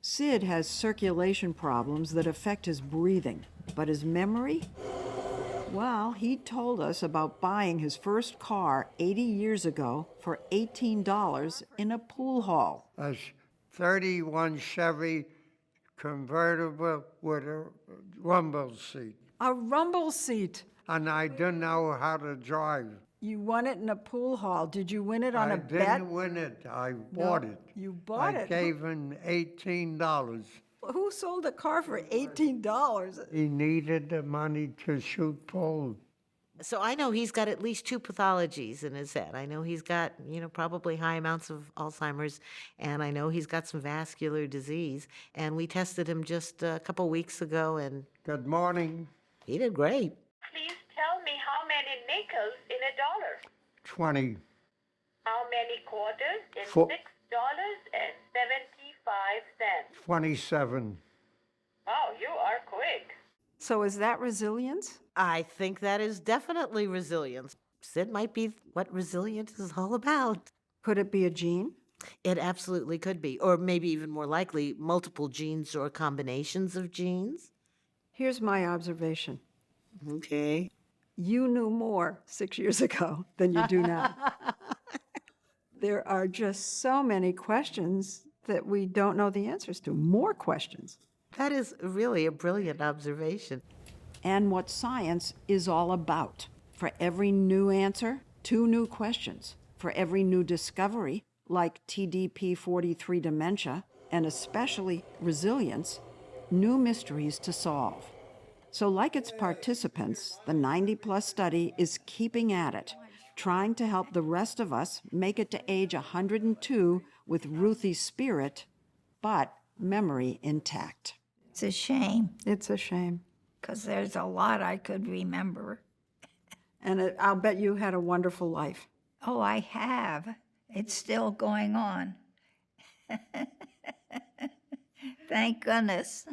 Sid has circulation problems that affect his breathing, but his memory? Well, he told us about buying his first car 80 years ago for $18 in a pool hall. A 31 Chevy convertible with a rumble seat. A rumble seat. And I didn't know how to drive. You won it in a pool hall. Did you win it on a bet? I didn't win it. I bought it. You bought it? I gave him $18. Who sold a car for $18? He needed the money to shoot pool. So I know he's got at least 2 pathologies in his head. I know he's got, probably high amounts of Alzheimer's, and I know he's got some vascular disease. And we tested him just a couple weeks ago, and... Good morning. He did great. Please tell me how many nickels in a dollar? 20. How many quarters in $6.75? 27. Oh, you are quick. So is that resilience? I think that is definitely resilience. Sid might be what resilience is all about. Could it be a gene? It absolutely could be, or maybe even more likely, multiple genes or combinations of genes. Here's my observation. Okay. You knew more 6 years ago than you do now. There are just so many questions that we don't know the answers to. More questions. That is really a brilliant observation. And what science is all about. For every new answer, 2 new questions. For every new discovery, like TDP-43 dementia, and especially resilience, new mysteries to solve. So like its participants, the 90-plus study is keeping at it, trying to help the rest of us make it to age 102 with Ruthie's spirit, but memory intact. It's a shame. It's a shame. Because there's a lot I could remember. And I'll bet you had a wonderful life. Oh, I have. It's still going on. Thank goodness.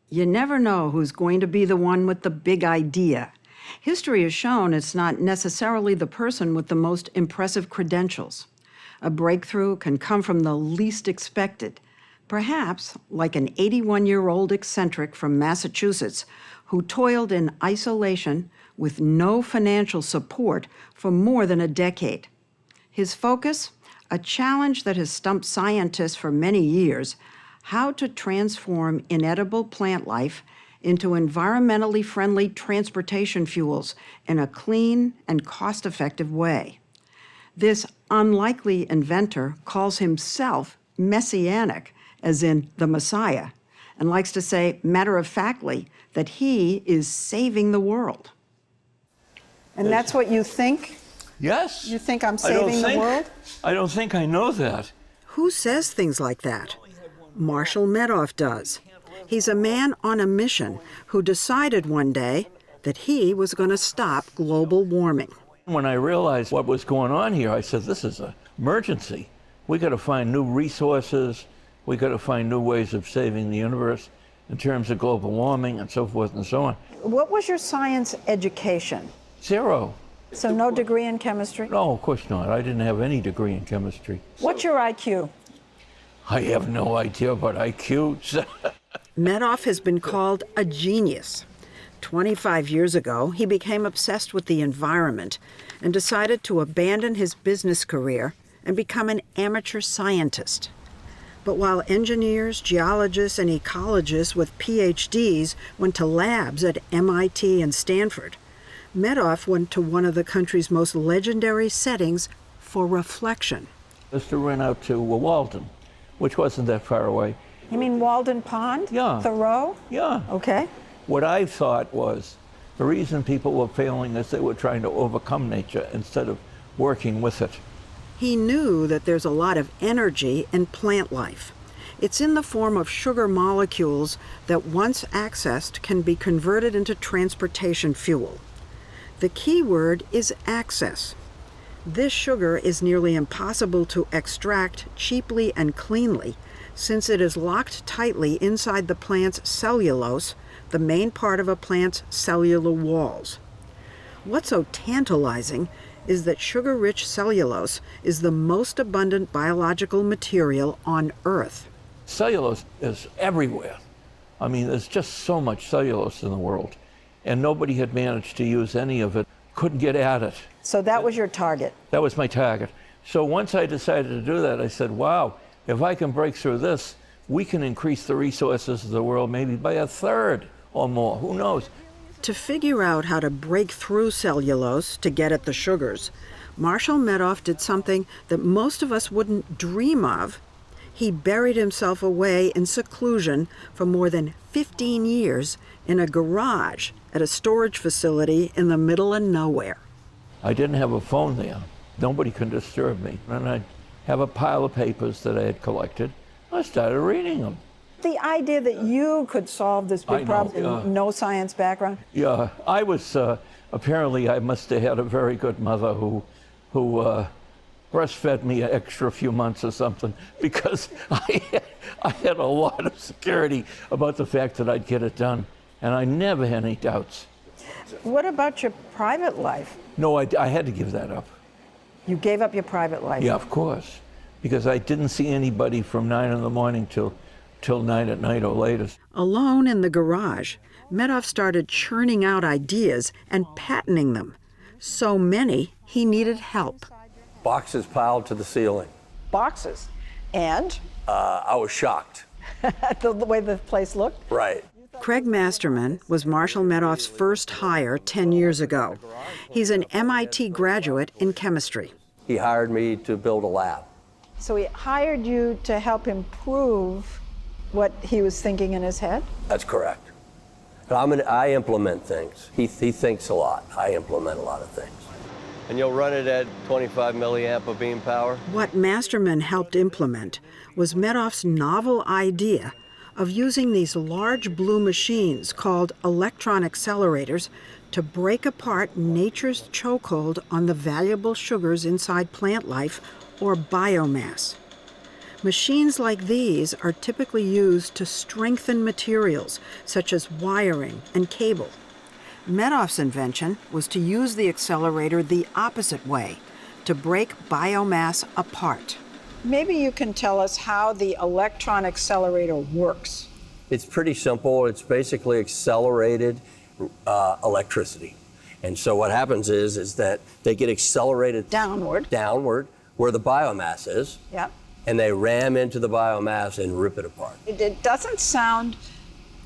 You never know who's going to be the one with the big idea. History has shown it's not necessarily the person with the most impressive credentials. A breakthrough can come from the least expected, perhaps like an 81-year-old eccentric from Massachusetts who toiled in isolation with no financial support for more than a decade. His focus? A challenge that has stumped scientists for many years: how to transform inedible plant life into environmentally friendly transportation fuels in a clean and cost-effective way. This unlikely inventor calls himself messianic, as in the Messiah, and likes to say matter-of-factly that he is saving the world. And that's what you think? Yes. You think I'm saving the world? I don't think I know that. Who says things like that? Marshall Medoff does. He's a man on a mission who decided one day that he was going to stop global warming. When I realized what was going on here, I said, this is an emergency. We got to find new resources. We got to find new ways of saving the universe in terms of global warming and so forth and so on. What was your science education? 0. So no degree in chemistry? No, of course not. I didn't have any degree in chemistry. What's your IQ? I have no idea about IQ. Medoff has been called a genius. 25 years ago, he became obsessed with the environment and decided to abandon his business career and become an amateur scientist. But while engineers, geologists, and ecologists with PhDs went to labs at MIT and Stanford, Medoff went to one of the country's most legendary settings for reflection. Just to run out to Walden, which wasn't that far away. You mean Walden Pond? Yeah. Thoreau? Yeah. Okay. What I thought was the reason people were failing is they were trying to overcome nature instead of working with it. He knew that there's a lot of energy in plant life. It's in the form of sugar molecules that, once accessed, can be converted into transportation fuel. The key word is access. This sugar is nearly impossible to extract cheaply and cleanly, since it is locked tightly inside the plant's cellulose, the main part of a plant's cellular walls. What's so tantalizing is that sugar-rich cellulose is the most abundant biological material on Earth. Cellulose is everywhere. I mean, there's just so much cellulose in the world, and nobody had managed to use any of it, couldn't get at it. So that was your target? That was my target. So once I decided to do that, I said, wow, if I can break through this, we can increase the resources of the world maybe by a third or more, who knows? To figure out how to break through cellulose to get at the sugars, Marshall Medoff did something that most of us wouldn't dream of. He buried himself away in seclusion for more than 15 years in a garage at a storage facility in the middle of nowhere. I didn't have a phone there. Nobody could disturb me. And I'd have a pile of papers that I had collected. I started reading them. The idea that you could solve this big problem, no science background? Yeah, I was, apparently I must have had a very good mother who breastfed me an extra few months or something, because I had a lot of security about the fact that I'd get it done, and I never had any doubts. What about your private life? No, I had to give that up. You gave up your private life? Yeah, of course, because I didn't see anybody from 9 in the morning till 9 at night or later. Alone in the garage, Medoff started churning out ideas and patenting them. So many, he needed help. Boxes piled to the ceiling. Boxes? And? I was shocked. The way the place looked? Right. Craig Masterman was Marshall Medoff's first hire 10 years ago. He's an MIT graduate in chemistry. He hired me to build a lab. So he hired you to help him prove what he was thinking in his head? That's correct. I implement things. He thinks a lot. I implement a lot of things. And you'll run it at 25 milliamp of beam power? What Masterman helped implement was Medoff's novel idea of using these large blue machines called electron accelerators to break apart nature's chokehold on the valuable sugars inside plant life, or biomass. Machines like these are typically used to strengthen materials, such as wiring and cable. Medoff's invention was to use the accelerator the opposite way, to break biomass apart. Maybe you can tell us how the electron accelerator works. It's pretty simple. It's basically accelerated electricity. And so what happens is that they get accelerated downward where the biomass is. Yep. And they ram into the biomass and rip it apart. It doesn't sound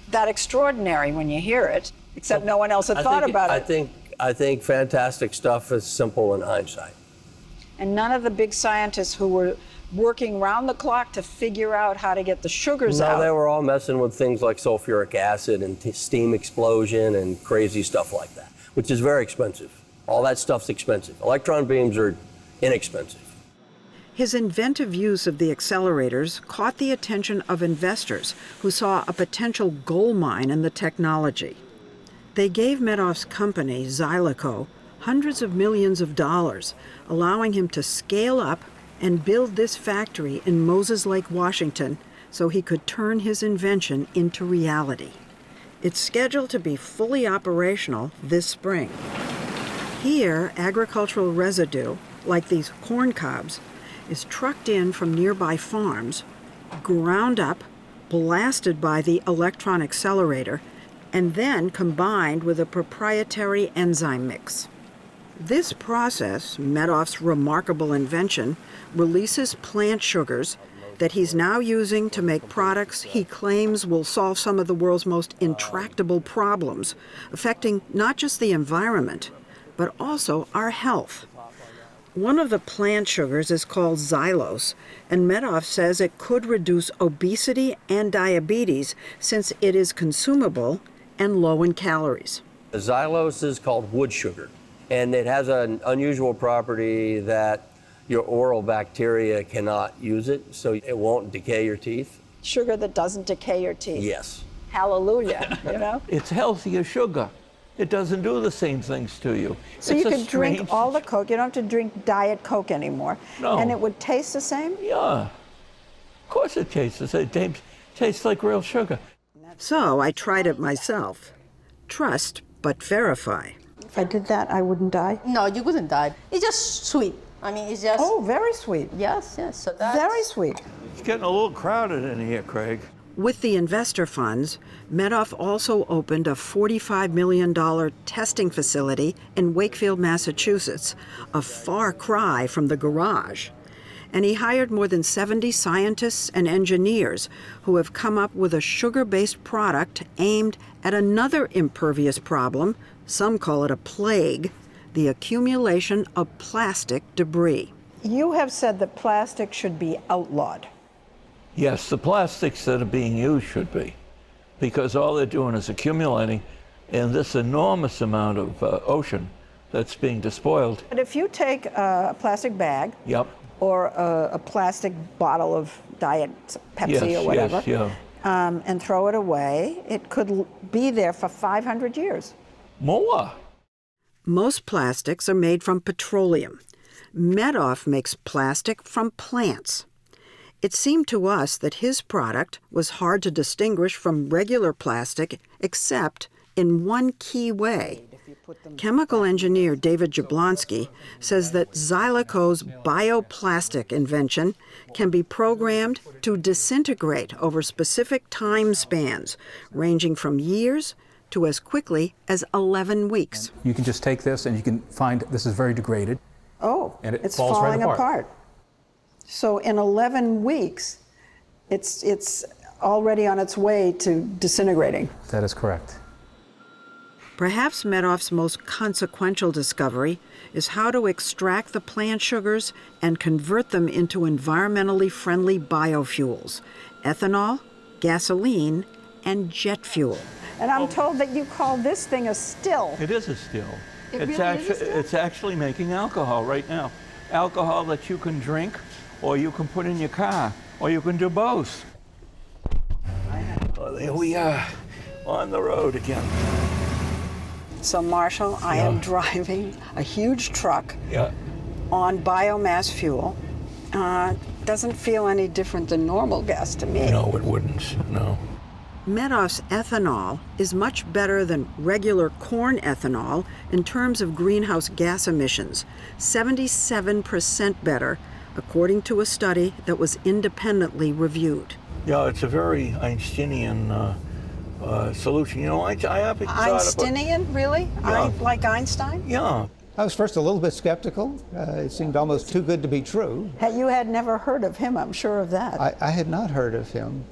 that extraordinary when you hear it, except no one else had thought about it. I think fantastic stuff is simple in hindsight. And none of the big scientists who were working round the clock to figure out how to get the sugars out. No, they were all messing with things like sulfuric acid and steam explosion and crazy stuff like that, which is very expensive. All that stuff's expensive. Electron beams are inexpensive. His inventive use of the accelerators caught the attention of investors who saw a potential gold mine in the technology. They gave Medoff's company, Zylico, hundreds of millions of dollars, allowing him to scale up and build this factory in Moses Lake, Washington, so he could turn his invention into reality. It's scheduled to be fully operational this spring. Here, agricultural residue, like these corn cobs, is trucked in from nearby farms, ground up, blasted by the electron accelerator, and then combined with a proprietary enzyme mix. This process, Medoff's remarkable invention, releases plant sugars that he's now using to make products he claims will solve some of the world's most intractable problems, affecting not just the environment, but also our health. One of the plant sugars is called xylose, and Medoff says it could reduce obesity and diabetes since it is consumable and low in calories. The xylose is called wood sugar, and it has an unusual property that your oral bacteria cannot use it, so it won't decay your teeth. Sugar that doesn't decay your teeth. Yes. Hallelujah, you know? It's healthier sugar. It doesn't do the same things to you. So It's you a could drink strange- all the Coke. You don't have to drink Diet Coke anymore. No. And it would taste the same? Yeah. Of course it tastes the same. It tastes like real sugar. So I tried it myself. Trust, but verify. If I did that, I wouldn't die? No, you wouldn't die. It's just sweet. I mean, it's just... Oh, very sweet. Yes, yes. So that's... Very sweet. It's getting a little crowded in here, Craig. With the investor funds, Medoff also opened a $45 million testing facility in Wakefield, Massachusetts, a far cry from the garage. And he hired more than 70 scientists and engineers who have come up with a sugar-based product aimed at another impervious problem, some call it a plague, the accumulation of plastic debris. You have said that plastic should be outlawed. Yes, the plastics that are being used should be, because all they're doing is accumulating in this enormous amount of ocean that's being despoiled. But if you take a plastic bag Yep. or a plastic bottle of Diet Pepsi Yes, or whatever, yes, yeah. and throw it away, it could be there for 500 years. More. Most plastics are made from petroleum. Medoff makes plastic from plants. It seemed to us that his product was hard to distinguish from regular plastic except in one key way. Chemical engineer David Jablonski says that Xyloco's bioplastic invention can be programmed to disintegrate over specific time spans, ranging from years to as quickly as 11 weeks. You can just take this and you can find this is very degraded. Oh, And it it's falls right falling apart. So in 11 weeks, it's already on its way to disintegrating. That is correct. Perhaps Medoff's most consequential discovery is how to extract the plant sugars and convert them into environmentally friendly biofuels, ethanol, gasoline, and jet fuel. And I'm told that you call this thing a still. It is a still. It It's really is a still? It's actually making alcohol right now. Alcohol that you can drink, or you can put in your car, or you can do both. Well, there we are, on the road again. So Marshall, I am driving a huge truck on biomass fuel. Doesn't feel any different than normal gas to me. No, it wouldn't, no. Medoff's ethanol is much better than regular corn ethanol in terms of greenhouse gas emissions, 77% better, according to a study that was independently reviewed. Yeah, it's a very Einsteinian solution. You know, I thought Einsteinian, really? Yeah. Like Einstein? Yeah. I was first a little bit skeptical. It seemed almost too good to be true. You had never heard of him, I'm sure of that. I had not heard of him.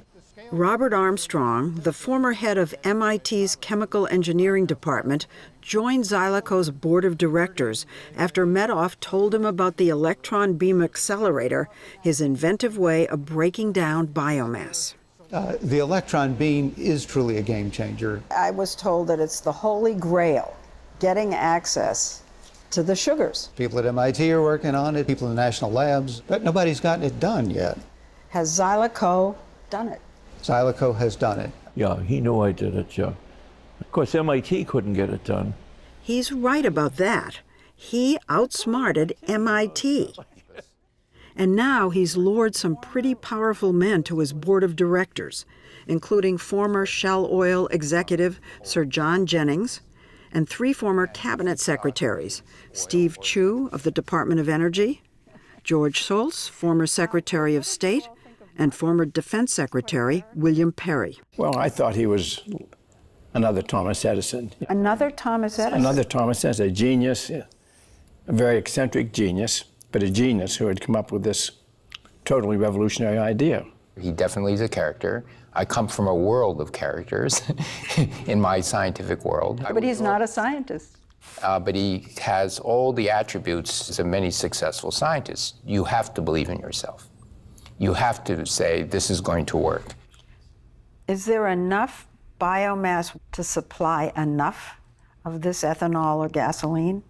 Robert Armstrong, the former head of MIT's Chemical Engineering Department, joined Xyloco's board of directors after Medoff told him about the electron beam accelerator, his inventive way of breaking down biomass. The electron beam is truly a game changer. I was told that it's the holy grail, getting access to the sugars. People at MIT are working on it, people in the national labs, but nobody's gotten it done yet. Has Xyloco done it? Xyloco has done it. Yeah, he knew I did it, yeah. Of course, MIT couldn't get it done. He's right about that. He outsmarted MIT. And now he's lured some pretty powerful men to his board of directors, including former Shell Oil executive Sir John Jennings and 3 former cabinet secretaries, Steve Chu of the Department of Energy, George Shultz, former Secretary of State, and former Defense Secretary William Perry. Well, I thought he was another Thomas Edison. Another Thomas Edison? Another Thomas Edison, a genius, a very eccentric genius, but a genius who had come up with this totally revolutionary idea. He definitely is a character. I come from a world of characters in my scientific world. But he's not a scientist. But he has all the attributes of many successful scientists. You have to believe in yourself. You have to say, this is going to work. Is there enough biomass to supply enough of this ethanol or gasoline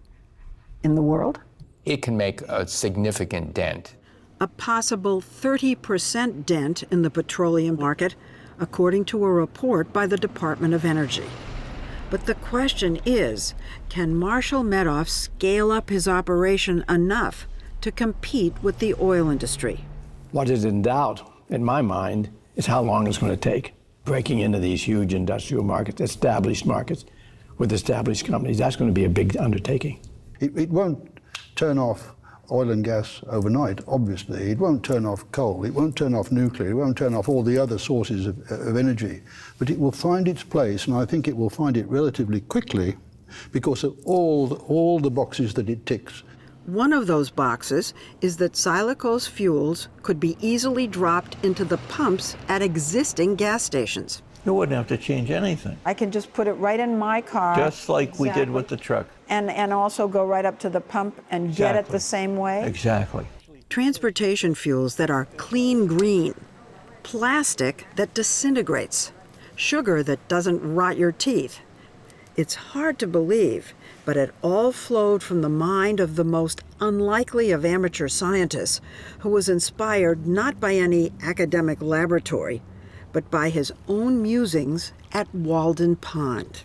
in the world? It can make a significant dent. A possible 30% dent in the petroleum market, according to a report by the Department of Energy. But the question is, can Marshall Medoff scale up his operation enough to compete with the oil industry? What is in doubt, in my mind, is how long it's going to take. Breaking into these huge industrial markets, established markets, with established companies, that's going to be a big undertaking. It won't turn off oil and gas overnight, obviously. It won't turn off coal, it won't turn off nuclear, it won't turn off all the other sources of energy. But it will find its place, and I think it will find it relatively quickly because of all the boxes that it ticks. One of those boxes is that xylacose fuels could be easily dropped into the pumps at existing gas stations. You wouldn't have to change anything. I can just put it right in my car. Just like we did with the truck. And also go right up to the pump and get it the same way? Exactly. Transportation fuels that are clean green, plastic that disintegrates, sugar that doesn't rot your teeth. It's hard to believe, but it all flowed from the mind of the most unlikely of amateur scientists, who was inspired not by any academic laboratory, but by his own musings at Walden Pond.